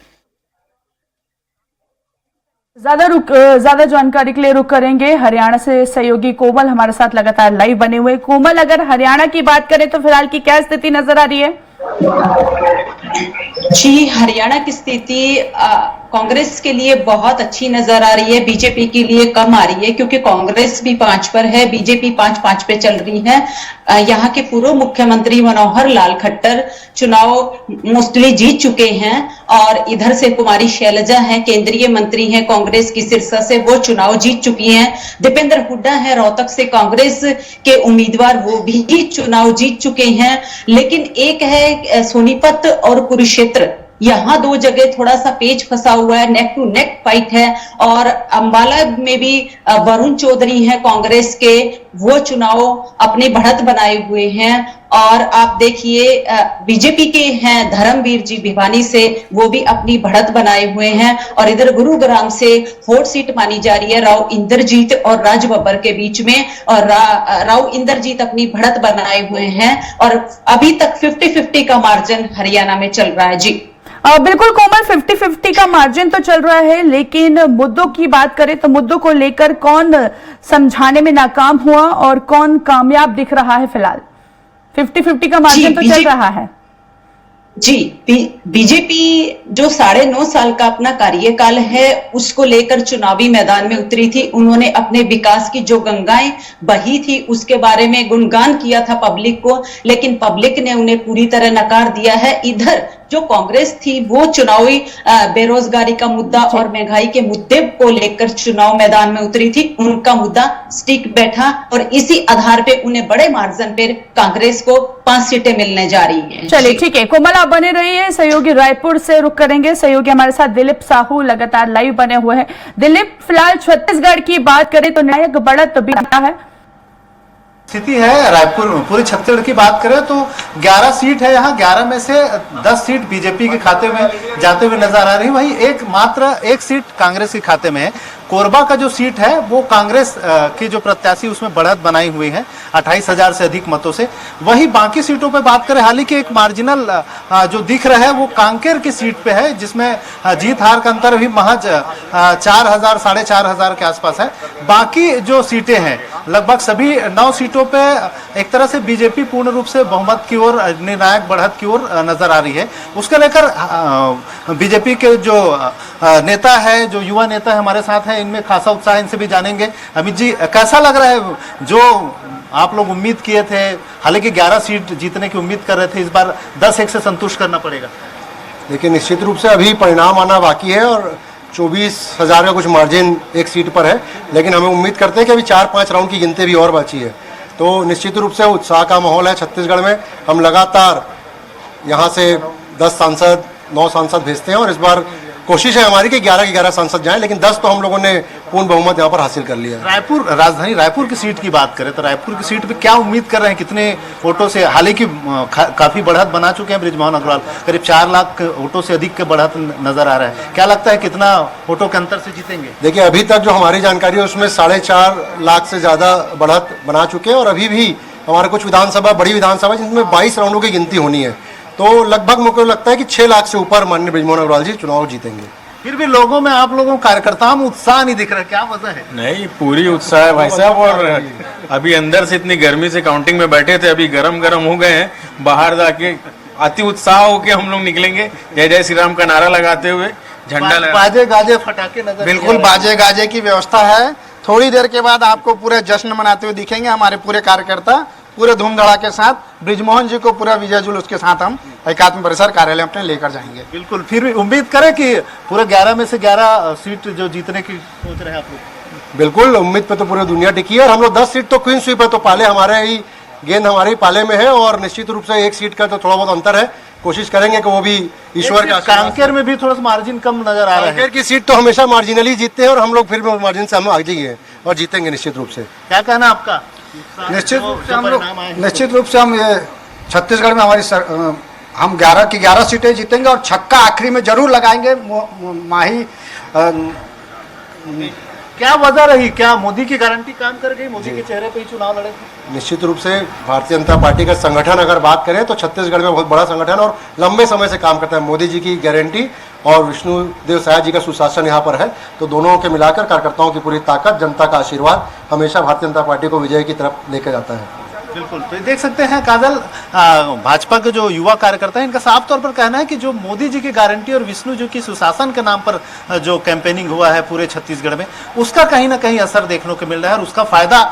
ज्यादा जानकारी के लिए रुक करेंगे हरियाणा से सहयोगी कोमल हमारे साथ लगातार लाइव बने हुए। कोमल, अगर हरियाणा की बात करें तो फिलहाल की क्या स्थिति नजर आ रही है? जी, हरियाणा की स्थिति कांग्रेस के लिए बहुत अच्छी नजर आ रही है, बीजेपी के लिए कम आ रही है, क्योंकि कांग्रेस भी 5 पर है, बीजेपी 5-5 पे चल रही है। यहाँ के पूर्व मुख्यमंत्री मनोहर लाल खट्टर चुनाव मोस्टली जीत चुके हैं और इधर से कुमारी शैलजा हैं, केंद्रीय मंत्री हैं कांग्रेस की सिरसा से, वो चुनाव जीत चुकी हैं। दीपेंद्र हुड्डा है रोहतक से कांग्रेस के उम्मीदवार, वो भी चुनाव जीत चुके हैं। लेकिन एक है सोनीपत और कुरुक्षेत्र, यहाँ 2 जगह थोड़ा सा पेच फंसा हुआ है, नेक टू नेक फाइट है। और अंबाला में भी वरुण चौधरी हैं कांग्रेस के, वो चुनाव अपने बढ़त बनाए हुए हैं। और आप देखिए बीजेपी के हैं धर्मवीर जी भिवानी से, वो भी अपनी बढ़त बनाए हुए हैं। और इधर गुरुग्राम से हॉट सीट मानी जा रही है राव इंद्रजीत और राज बब्बर के बीच में, और राव इंद्रजीत अपनी बढ़त बनाए हुए हैं और अभी तक 50-50 का मार्जिन हरियाणा में चल रहा है। जी बिल्कुल कोमल, 50-50 का मार्जिन तो चल रहा है, लेकिन मुद्दों की बात करें तो मुद्दों को लेकर कौन समझाने में नाकाम हुआ और कौन कामयाब दिख रहा है? फिलहाल 50-50 का मार्जिन तो चल रहा है। जी, बीजेपी जो 9.5 साल का अपना कार्यकाल है उसको लेकर चुनावी मैदान में उतरी थी। उन्होंने अपने विकास की जो गंगाएं बही थी उसके बारे में गुणगान किया था पब्लिक को, लेकिन पब्लिक ने उन्हें पूरी तरह नकार दिया है। इधर जो कांग्रेस थी वो चुनावी बेरोजगारी का मुद्दा और महंगाई के मुद्दे को लेकर चुनाव मैदान में उतरी थी। उनका मुद्दा स्टिक बैठा और इसी आधार पे उन्हें बड़े मार्जिन पर कांग्रेस को 5 सीटें मिलने जा रही हैं। चलिए ठीक है कोमल, आप बने रहिए। सहयोगी रायपुर से रुक करेंगे, सहयोगी हमारे साथ दिलीप साहू लगातार लाइव बने हुए हैं। दिलीप, फिलहाल छत्तीसगढ़ की बात करें तो निर्णायक बढ़त भी है। स्थिति है रायपुर में, पूरी छत्तीसगढ़ की बात करें तो 11 सीट है यहाँ, 11 में से 10 सीट बीजेपी के खाते में जाते हुए नजर आ रही है। वही मात्र एक सीट कांग्रेस के खाते में है। कोरबा का जो सीट है वो कांग्रेस की जो प्रत्याशी उसमें बढ़त बनाई हुई है 28,000 से अधिक मतों से। वही बाकी सीटों पे बात करें, हालांकि एक मार्जिनल जो दिख रहा है वो कांकेर की सीट पे है, जिसमें जीत हार का अंतर भी महज 4,000 साढ़े 4,000 के आसपास है। बाकी जो सीटें हैं लगभग सभी 9 सीटों पे एक तरह से बीजेपी पूर्ण रूप से बहुमत की ओर, निर्णायक बढ़त की ओर नजर आ रही है। उसके लेकर बीजेपी के जो नेता है, जो युवा नेता है हमारे साथ हैं, इनमें खासा उत्साह, इनसे भी जानेंगे। अमित जी, कैसा लग रहा है जो आप लोग उम्मीद किए थे? हालांकि 11 सीट जीतने की उम्मीद कर रहे थे, इस बार 10-1 से संतुष्ट करना पड़ेगा। लेकिन निश्चित रूप से अभी परिणाम आना बाकी है और 24,000 का कुछ मार्जिन एक सीट पर है, लेकिन हमें उम्मीद करते हैं कि अभी 4-5 राउंड की गिनती भी और बाकी है। तो निश्चित रूप से उत्साह का माहौल है छत्तीसगढ़ में। हम लगातार यहाँ से 10 सांसद 9 सांसद भेजते हैं और इस बार कोशिश है हमारी कि 11 के 11 सांसद जाएं, लेकिन 10 तो हम लोगों ने पूर्ण बहुमत यहाँ पर हासिल कर लिया है। रायपुर, राजधानी रायपुर की सीट की बात करें तो रायपुर की सीट पे क्या उम्मीद कर रहे हैं, कितने वोटों से? हालांकि काफी बढ़त बना चुके हैं बृजमोहन अग्रवाल, करीब 4 लाख वोटों से अधिक के बढ़त नजर आ रहा है। क्या लगता है कितना वोटों के अंतर से जीतेंगे? देखिए, अभी तक जो हमारी जानकारी है उसमें 4.5 लाख से ज्यादा बढ़त बना चुके हैं और अभी भी हमारे कुछ विधानसभा, बड़ी विधानसभा जिसमें 22 राउंडों की गिनती होनी है, तो लगभग मुझे लगता है कि 6 लाख से ऊपर माननीय बृजमोहन अग्रवाल जी चुनाव जीतेंगे। फिर भी लोगों में, आप लोगों कार्यकर्ताओं में उत्साह नहीं दिख रहा, क्या वजह है? नहीं, पूरी उत्साह है भाई साहब। और अभी अंदर से इतनी गर्मी से काउंटिंग में बैठे थे, अभी गरम गरम हो गए हैं। बाहर जाके अति उत्साह होके हम लोग निकलेंगे जय जय श्री राम का नारा लगाते हुए, झंडा लगा। बाजे गाजे फटाके नजर बिल्कुल बाजे गाजे की व्यवस्था है। थोड़ी देर के बाद आपको पूरे जश्न मनाते हुए दिखेंगे हमारे पूरे कार्यकर्ता, पूरे धूम धड़ाके के साथ ब्रिजमोहन जी को पूरा विजय जुलूस के साथ हम एकात्म परिसर कार्यालय अपने लेकर जाएंगे। बिल्कुल। फिर भी उम्मीद करें कि पूरे 11 में से 11 सीट जो जीतने की सोच रहे हैं आप लोग? बिल्कुल, उम्मीद पे तो पूरी दुनिया टिकी है और हम लोग 10 सीट तो क्वीन स्वीप है, तो पाले हमारे ही गेंद हमारे ही पाले में है और निश्चित रूप से 1 सीट का तो थोड़ा बहुत अंतर है। कोशिश करेंगे कि वो भी ईश्वर के आशीर्वाद। कांकेर में भी थोड़ा सा मार्जिन कम नजर आ रहा है। कांकेर की सीट तो हमेशा मार्जिनली जीतते हैं और हम लोग फिर भी मार्जिन से हम आगे ही हैं और जीतेंगे निश्चित रूप से। क्या कहना आपका? निश्चित रूप से हम ये छत्तीसगढ़ में हम 11 की 11 सीटें जीतेंगे और छक्का आखिरी में जरूर लगाएंगे। माही क्या वजह रही? क्या मोदी की गारंटी काम कर गई? मोदी के चेहरे पे ही चुनाव लड़े थे? निश्चित रूप से भारतीय जनता पार्टी का संगठन अगर बात करें तो छत्तीसगढ़ में बहुत बड़ा संगठन और लंबे समय से काम करता है। मोदी जी की गारंटी और विष्णुदेव साय जी का सुशासन यहाँ पर है, तो दोनों के मिलाकर कार्यकर्ताओं की पूरी ताकत, जनता का आशीर्वाद हमेशा भारतीय जनता पार्टी को विजय की तरफ लेकर जाता है। बिल्कुल। तो देख सकते हैं काजल, भाजपा के जो युवा कार्यकर्ता हैं इनका साफ तौर पर कहना है कि जो मोदी जी की गारंटी और विष्णु जी की सुशासन के नाम पर जो कैंपेनिंग हुआ है पूरे छत्तीसगढ़ में, उसका कहीं ना कहीं असर देखने को मिल रहा है और उसका फायदा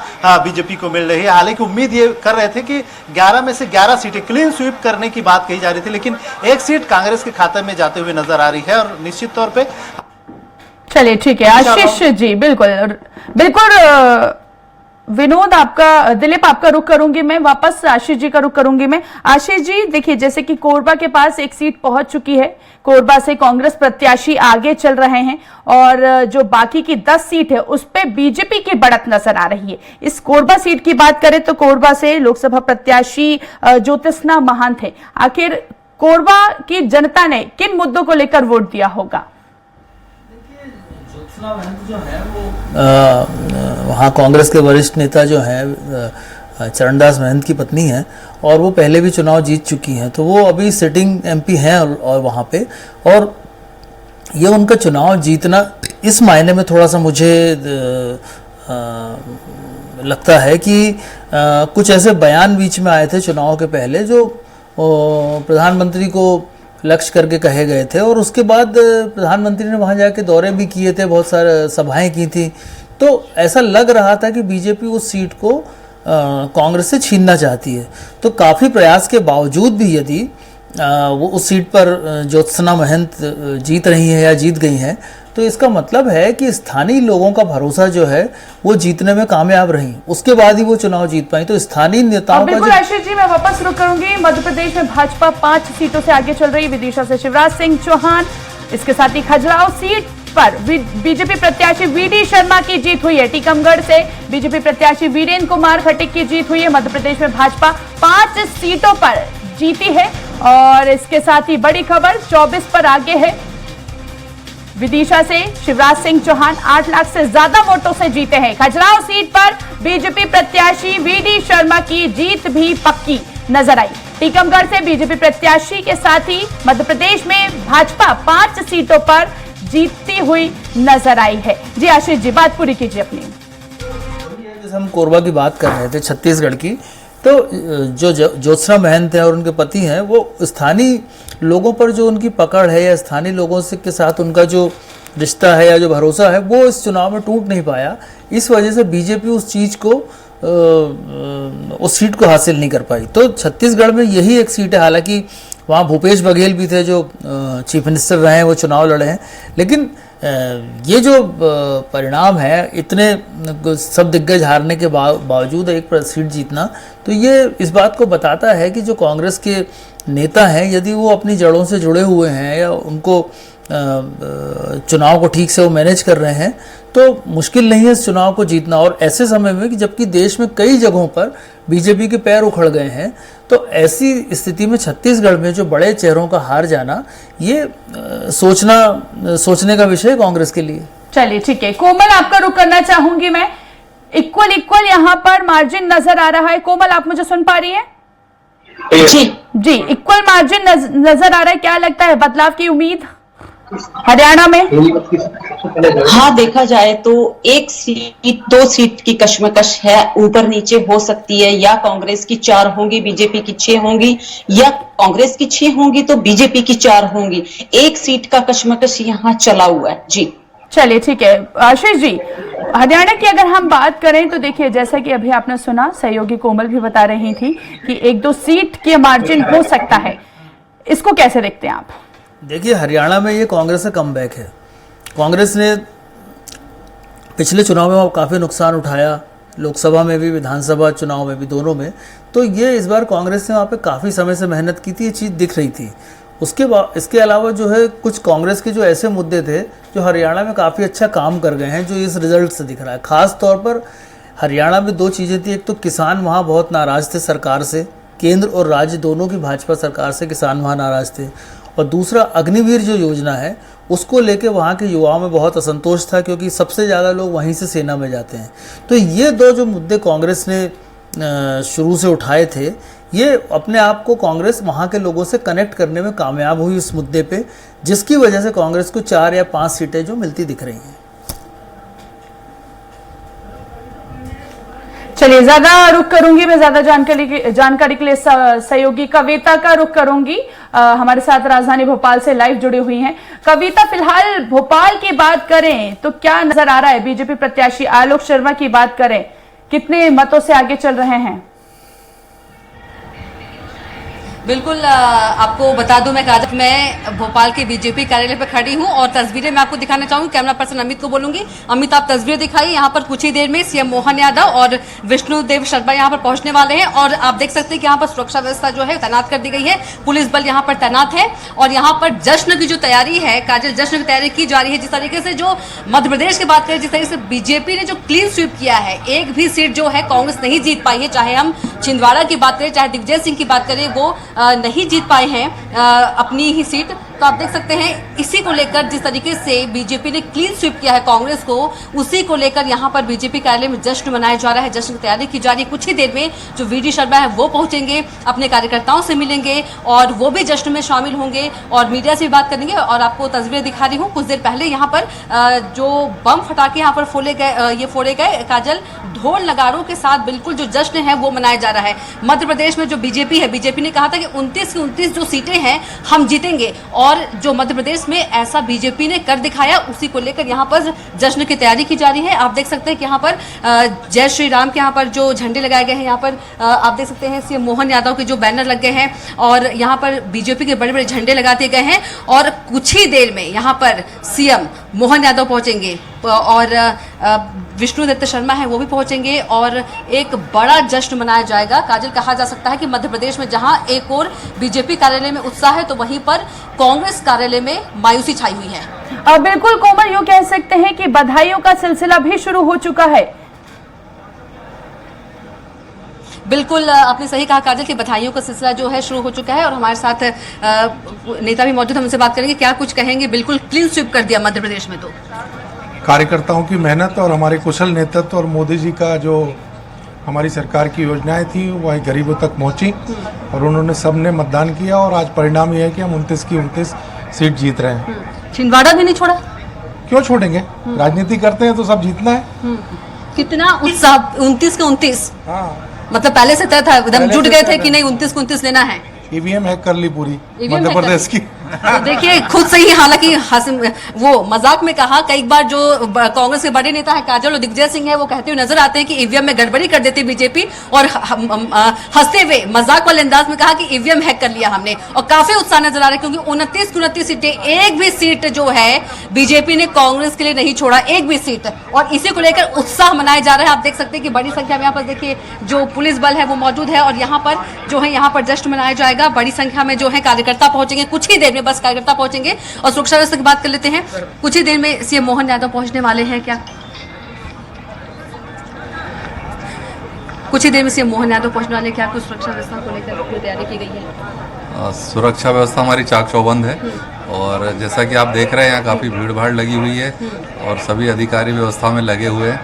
बीजेपी को मिल रही है। हालांकि उम्मीद ये कर रहे थे कि 11 में से 11 सीटें क्लीन स्वीप करने की बात कही जा रही थी, लेकिन 1 सीट कांग्रेस के खाते में जाते हुए नजर आ रही है और निश्चित तौर पर। चलिए ठीक है आशीष जी, बिल्कुल बिल्कुल। विनोद आपका, दिलीप आपका रुख करूंगी मैं, वापस आशीष जी का रुख करूंगी मैं। आशीष जी देखिए, जैसे कि कोरबा के पास 1 सीट पहुंच चुकी है, कोरबा से कांग्रेस प्रत्याशी आगे चल रहे हैं और जो बाकी की 10 सीट है उस पे बीजेपी की बढ़त नजर आ रही है। इस कोरबा सीट की बात करें तो कोरबा से लोकसभा प्रत्याशी ज्योत्सना महंत है। आखिर कोरबा की जनता ने किन मुद्दों को लेकर वोट दिया होगा? जो है वो वहाँ कांग्रेस के वरिष्ठ नेता जो हैं चरणदास महंत की पत्नी हैं और वो पहले भी चुनाव जीत चुकी हैं, तो वो अभी सिटिंग एमपी हैं और वहाँ पे, और ये उनका चुनाव जीतना इस मायने में थोड़ा सा मुझे लगता है कि कुछ ऐसे बयान बीच में आए थे चुनाव के पहले जो प्रधानमंत्री को लक्ष्य करके कहे गए थे और उसके बाद प्रधानमंत्री ने वहां जाके दौरे भी किए थे, बहुत सारे सभाएं की थी, तो ऐसा लग रहा था कि बीजेपी उस सीट को कांग्रेस से छीनना चाहती है। तो काफ़ी प्रयास के बावजूद भी यदि वो उस सीट पर ज्योत्सना महंत जीत रही है या जीत गई हैं, तो इसका मतलब है कि स्थानीय लोगों का भरोसा जो है वो जीतने में कामयाब रही, उसके बाद ही वो चुनाव जीत पाई। तो स्थानीय नेताओं बिल्कुल आशीष जी, मैं वापस रुक करूंगी। मध्य प्रदेश में भाजपा 5 सीटों से आगे चल रही, विदिशा से शिवराज सिंह चौहान, इसके साथ ही खजुराहो सीट पर बीजेपी प्रत्याशी वीडी शर्मा की जीत हुई है। टीकमगढ़ से बीजेपी प्रत्याशी वीरेंद्र कुमार खटिक की जीत हुई है। मध्य प्रदेश में भाजपा 5 सीटों पर जीती है और इसके साथ ही बड़ी खबर 24 पर आगे है। विदिशा से शिवराज सिंह चौहान 8 लाख से ज्यादा वोटों से जीते हैं। खजुराहो सीट पर बीजेपी प्रत्याशी वीडी शर्मा की जीत भी पक्की नजर आई। टीकमगढ़ से बीजेपी प्रत्याशी के साथ ही मध्य प्रदेश में भाजपा 5 सीटों पर जीतती हुई नजर आई है। जी आशीष जी, बात पूरी कीजिए अपनी। जैसे हम कोरबा की बात कर रहे थे छत्तीसगढ़ की, तो जो ज्योत्सना महंत है और उनके पति हैं, वो स्थानीय लोगों पर जो उनकी पकड़ है या स्थानीय लोगों से के साथ उनका जो रिश्ता है या जो भरोसा है वो इस चुनाव में टूट नहीं पाया। इस वजह से बीजेपी उस चीज़ को उस सीट को हासिल नहीं कर पाई। तो छत्तीसगढ़ में यही एक सीट है, हालांकि वहाँ भूपेश बघेल भी थे जो चीफ मिनिस्टर रहे हैं, वो चुनाव लड़े हैं, लेकिन ये जो परिणाम है, इतने सब दिग्गज हारने के बावजूद एक सीट जीतना, तो ये इस बात को बताता है कि जो कांग्रेस के नेता हैं, यदि वो अपनी जड़ों से जुड़े हुए हैं या उनको चुनाव को ठीक से वो मैनेज कर रहे हैं, तो मुश्किल नहीं है इस चुनाव को जीतना। और ऐसे समय में कि जबकि देश में कई जगहों पर बीजेपी के पैर उखड़ गए हैं, तो ऐसी स्थिति में छत्तीसगढ़ में जो बड़े चेहरों का हार जाना, ये सोचने का विषय है कांग्रेस के लिए। चलिए ठीक है, कोमल आपका रुख करना चाहूंगी मैं। इक्वल यहाँ पर मार्जिन नजर आ रहा है। कोमल, आप मुझे सुन पा रही हैं? जी, इक्वल मार्जिन नजर आ रहा है। क्या लगता है, बदलाव की उम्मीद हरियाणा में? हाँ, देखा जाए तो 1 सीट 2 सीट की कश्मकश है, ऊपर नीचे हो सकती है। या कांग्रेस की 4 होंगी, बीजेपी की 6 होंगी, या कांग्रेस की 6 होंगी तो बीजेपी की 4 होंगी। 1 सीट का कश्मकश यहाँ चला हुआ है। जी चलिए ठीक है। आशीष जी, हरियाणा की अगर हम बात करें तो देखिए, जैसा कि अभी आपने सुना, सहयोगी कोमल भी बता रही थी कि 1-2 सीट के मार्जिन हो सकता है। इसको कैसे देखते हैं आप? देखिए, हरियाणा में ये कांग्रेस का कमबैक है। कांग्रेस ने पिछले चुनाव में काफ़ी नुकसान उठाया, लोकसभा में भी, विधानसभा चुनाव में भी, दोनों में। तो ये इस बार कांग्रेस ने वहाँ पे काफ़ी समय से मेहनत की थी, ये चीज़ दिख रही थी। इसके अलावा जो है, कुछ कांग्रेस के जो ऐसे मुद्दे थे जो हरियाणा में काफ़ी अच्छा काम कर गए हैं, जो इस रिजल्ट से दिख रहा है। ख़ास तौर पर हरियाणा में 2 चीज़ें थी। एक तो किसान वहाँ बहुत नाराज़ थे सरकार से, केंद्र और राज्य दोनों की भाजपा सरकार से किसान वहाँ नाराज़ थे। और दूसरा, अग्निवीर जो योजना है, उसको लेके वहाँ के युवाओं में बहुत असंतोष था, क्योंकि सबसे ज़्यादा लोग वहीं से सेना में जाते हैं। तो ये 2 जो मुद्दे कांग्रेस ने शुरू से उठाए थे, ये अपने आप को कांग्रेस वहाँ के लोगों से कनेक्ट करने में कामयाब हुई इस मुद्दे पे, जिसकी वजह से कांग्रेस को 4 या 5 सीटें जो मिलती दिख रही हैं। चलिए, ज्यादा रुख करूंगी मैं, ज्यादा जानकारी के लिए सहयोगी कविता का रुख करूंगी। हमारे साथ राजधानी भोपाल से लाइव जुड़ी हुई हैं। कविता, फिलहाल भोपाल की बात करें तो क्या नजर आ रहा है? बीजेपी प्रत्याशी आलोक शर्मा की बात करें, कितने मतों से आगे चल रहे हैं? बिल्कुल, आपको बता दूं, मैं भोपाल के बीजेपी कार्यालय पर खड़ी हूं और तस्वीरें मैं आपको दिखाना चाहूंगी। कैमरा पर्सन अमित को बोलूंगी, अमित आप तस्वीरें दिखाइए। यहाँ पर कुछ ही देर में सीएम मोहन यादव और विष्णुदेव शर्मा यहाँ पर पहुंचने वाले हैं और आप देख सकते हैं कि यहाँ पर सुरक्षा व्यवस्था जो है तैनात कर दी गई है, पुलिस बल यहाँ पर तैनात है। और यहाँ पर जश्न की जो तैयारी है, काजल, जश्न की तैयारी की जा रही है। जिस तरीके से जो मध्य प्रदेश की बात करें, जिस तरीके से बीजेपी ने जो क्लीन स्वीप किया है, एक भी सीट जो है कांग्रेस नहीं जीत पाई है। चाहे हम छिंदवाड़ा की बात करें, चाहे दिग्विजय सिंह की बात करें, वो नहीं जीत पाए हैं अपनी ही सीट। तो आप देख सकते हैं, इसी को लेकर जिस तरीके से बीजेपी ने क्लीन स्वीप किया है कांग्रेस को, उसी को लेकर यहाँ पर बीजेपी कार्यालय में जश्न मनाया जा रहा है, जश्न की तैयारी की जा रही है। कुछ ही देर में जो वीडी शर्मा है वो पहुंचेंगे, अपने कार्यकर्ताओं से मिलेंगे और वो भी जश्न में शामिल होंगे और मीडिया से भी बात करेंगे। और आपको तस्वीरें दिखा रही हूँ, कुछ देर पहले यहाँ पर जो बम फटाके यहाँ पर फोड़े गए, काजल, ढोल नगारों के साथ बिल्कुल जो जश्न है वो मनाया जा रहा है। मध्य प्रदेश में जो बीजेपी है, बीजेपी ने कहा था कि 29 की 29 जो सीटें हैं हम जीतेंगे, और जो मध्य प्रदेश में ऐसा बीजेपी ने कर दिखाया, उसी को लेकर यहाँ पर जश्न की तैयारी की जा रही है। आप देख सकते हैं कि यहाँ पर जय श्री राम के यहाँ पर जो झंडे लगाए गए हैं, यहाँ पर आप देख सकते हैं सीएम मोहन यादव के जो बैनर लग गए हैं और यहाँ पर बीजेपी के बड़े बड़े झंडे लगा दिए गए हैं। और कुछ ही देर में यहाँ पर सीएम मोहन यादव पहुंचेंगे और विष्णुदत्त शर्मा है वो भी पहुंचेंगे और एक बड़ा जश्न मनाया जाएगा। काजल, कहा जा सकता है कि मध्य प्रदेश में जहां एक और बीजेपी कार्यालय में उत्साह है, तो वहीं पर कांग्रेस कार्यालय में मायूसी छाई हुई है। बिल्कुल कोमल, यूं कह सकते हैं कि बधाइयों का सिलसिला भी शुरू हो चुका है। बिल्कुल, आपने सही कहा काजल, कि बधाइयों का सिलसिला जो है शुरू हो चुका है और हमारे साथ नेता भी मौजूद, हम उनसे बात करेंगे, क्या कुछ कहेंगे। बिल्कुल क्लीन स्वीप कर दिया मध्य प्रदेश में, तो कार्यकर्ताओं की मेहनत और हमारे कुशल नेतृत्व और मोदी जी का जो हमारी सरकार की योजनाएं थी वह गरीबों तक पहुंची और उन्होंने सबने मतदान किया और आज परिणाम ये है कि हम 29 की 29 सीट जीत रहे हैं। छिंदवाड़ा भी नहीं छोड़ा? क्यों छोड़ेंगे, राजनीति करते हैं तो सब जीतना है। कितना उत्साह, 29 के 29। हाँ, मतलब पहले से तय था, एकदम जुट गए थे कि नहीं 29 को 29 लेना है। ईवीएम हैक कर ली पूरी मध्य प्रदेश की। तो देखिए खुद से ही, हालांकि वो मजाक में कहा, कई बार जो कांग्रेस के बड़े नेता है काजल और दिग्विजय सिंह है वो कहते हुए नजर आते हैं कि ईवीएम में गड़बड़ी कर देती बीजेपी, और हंसते हुए मजाक वाले अंदाज में कहा कि ईवीएम हैक कर लिया हमने। और काफी उत्साह नजर आ रहा है क्योंकि 29 की 29 सीटें, एक भी सीट जो है बीजेपी ने कांग्रेस के लिए नहीं छोड़ा, एक भी सीट, और इसी को लेकर उत्साह मनाया जा रहा है। आप देख सकते हैं कि बड़ी संख्या में यहाँ पर देखिए जो पुलिस बल है वो मौजूद है और यहाँ पर जो है यहाँ पर जश्न मनाया जाएगा। जाएगा। बड़ी संख्या में जो है कार्यकर्ता पहुंचेंगे, कुछ ही देर में बस कार्यकर्ता पहुंचेंगे। और सुरक्षा व्यवस्था की बात कर लेते हैं, कुछ ही देर में सीएम मोहन यादव पहुंचने वाले हैं। क्या कुछ ही देर में सीएम मोहन यादव पहुंचने वाले, क्या कुछ सुरक्षा व्यवस्था को लेकर जो तैयारी की गई है? सुरक्षा व्यवस्था हमारी चाक चौबंद है और जैसा कि आप देख रहे हैं यहाँ काफ़ी भीड़ भाड़ लगी हुई है और सभी अधिकारी व्यवस्था में लगे हुए हैं,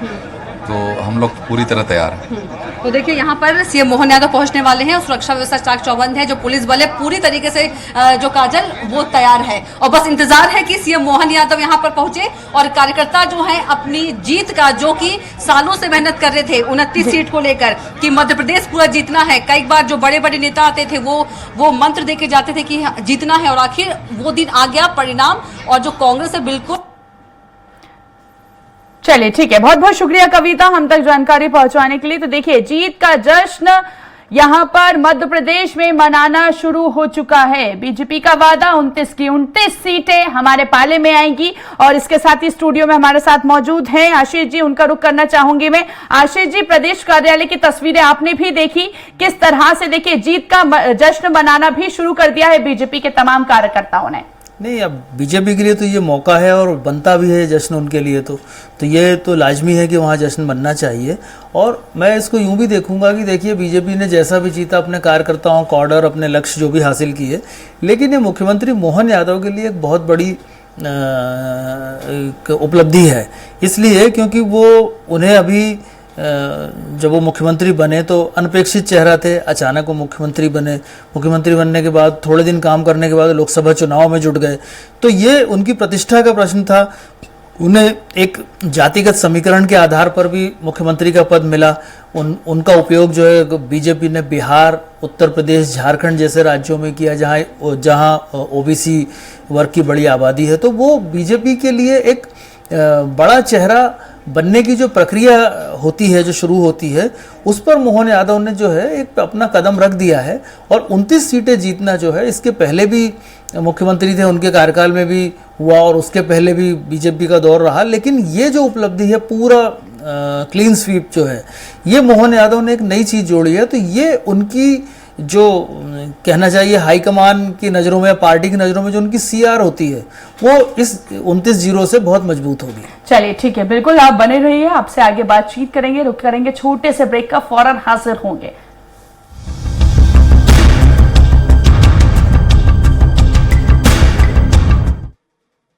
तो हम लोग पूरी तरह तैयार हैं। तो देखिए यहाँ पर सीएम मोहन यादव पहुंचने वाले हैं और सुरक्षा व्यवस्था चाक चौबंद है। जो पुलिस बल है पूरी तरीके से जो काजल वो तैयार है और बस इंतजार है कि सीएम मोहन यादव यहाँ पर पहुंचे और कार्यकर्ता जो है अपनी जीत का, जो कि सालों से मेहनत कर रहे थे 29 सीट को लेकर कि मध्य प्रदेश पूरा जीतना है। कई बार जो बड़े बड़े नेता आते थे वो मंत्र देके जाते थे कि जीतना है और आखिर वो दिन आ गया, परिणाम। और जो कांग्रेस है बिल्कुल। चलिए ठीक है, बहुत बहुत शुक्रिया कविता हम तक जानकारी पहुंचाने के लिए। तो देखिए जीत का जश्न यहां पर मध्य प्रदेश में मनाना शुरू हो चुका है। बीजेपी का वादा 29 की 29 सीटें हमारे पाले में आएंगी और इसके साथ ही स्टूडियो में हमारे साथ मौजूद हैं आशीष जी, उनका रुख करना चाहूंगी मैं। आशीष जी, प्रदेश कार्यालय की तस्वीरें आपने भी देखी, किस तरह से देखिए जीत का जश्न मनाना भी शुरू कर दिया है बीजेपी के तमाम कार्यकर्ताओं ने। नहीं, अब बीजेपी के लिए तो ये मौका है और बनता भी है जश्न उनके लिए, तो ये तो लाजमी है कि वहाँ जश्न बनना चाहिए। और मैं इसको यूं भी देखूंगा कि देखिए बीजेपी ने जैसा भी जीता अपने कार्यकर्ताओं का ऑर्डर, अपने लक्ष्य जो भी हासिल किए, लेकिन ये मुख्यमंत्री मोहन यादव के लिए एक बहुत बड़ी उपलब्धि है। इसलिए क्योंकि वो उन्हें अभी जब वो मुख्यमंत्री बने तो अनपेक्षित चेहरा थे, अचानक वो मुख्यमंत्री बने। मुख्यमंत्री बनने के बाद थोड़े दिन काम करने के बाद लोकसभा चुनाव में जुट गए, तो ये उनकी प्रतिष्ठा का प्रश्न था। उन्हें एक जातिगत समीकरण के आधार पर भी मुख्यमंत्री का पद मिला। उनका उपयोग जो है बीजेपी ने बिहार, उत्तर प्रदेश, झारखंड जैसे राज्यों में किया जहां ओबीसी वर्ग की बड़ी आबादी है। तो वो बीजेपी के लिए एक बड़ा चेहरा बनने की जो प्रक्रिया होती है, जो शुरू होती है, उस पर मोहन यादव ने जो है एक अपना कदम रख दिया है। और 29 सीटें जीतना जो है, इसके पहले भी मुख्यमंत्री थे, उनके कार्यकाल में भी हुआ और उसके पहले भी बीजेपी का दौर रहा। लेकिन ये जो उपलब्धि है, पूरा क्लीन स्वीप जो है, ये मोहन यादव ने एक नई चीज जोड़ी है। तो ये उनकी जो कहना चाहिए हाईकमान की नज़रों में, पार्टी की नज़रों में जो उनकी सीआर होती है, वो इस 29-0 से बहुत मजबूत होगी। चलिए ठीक है, बिल्कुल आप बने रहिए, आपसे आगे बातचीत करेंगे, रुक करेंगे छोटे से ब्रेक का, फौरन हाजिर होंगे।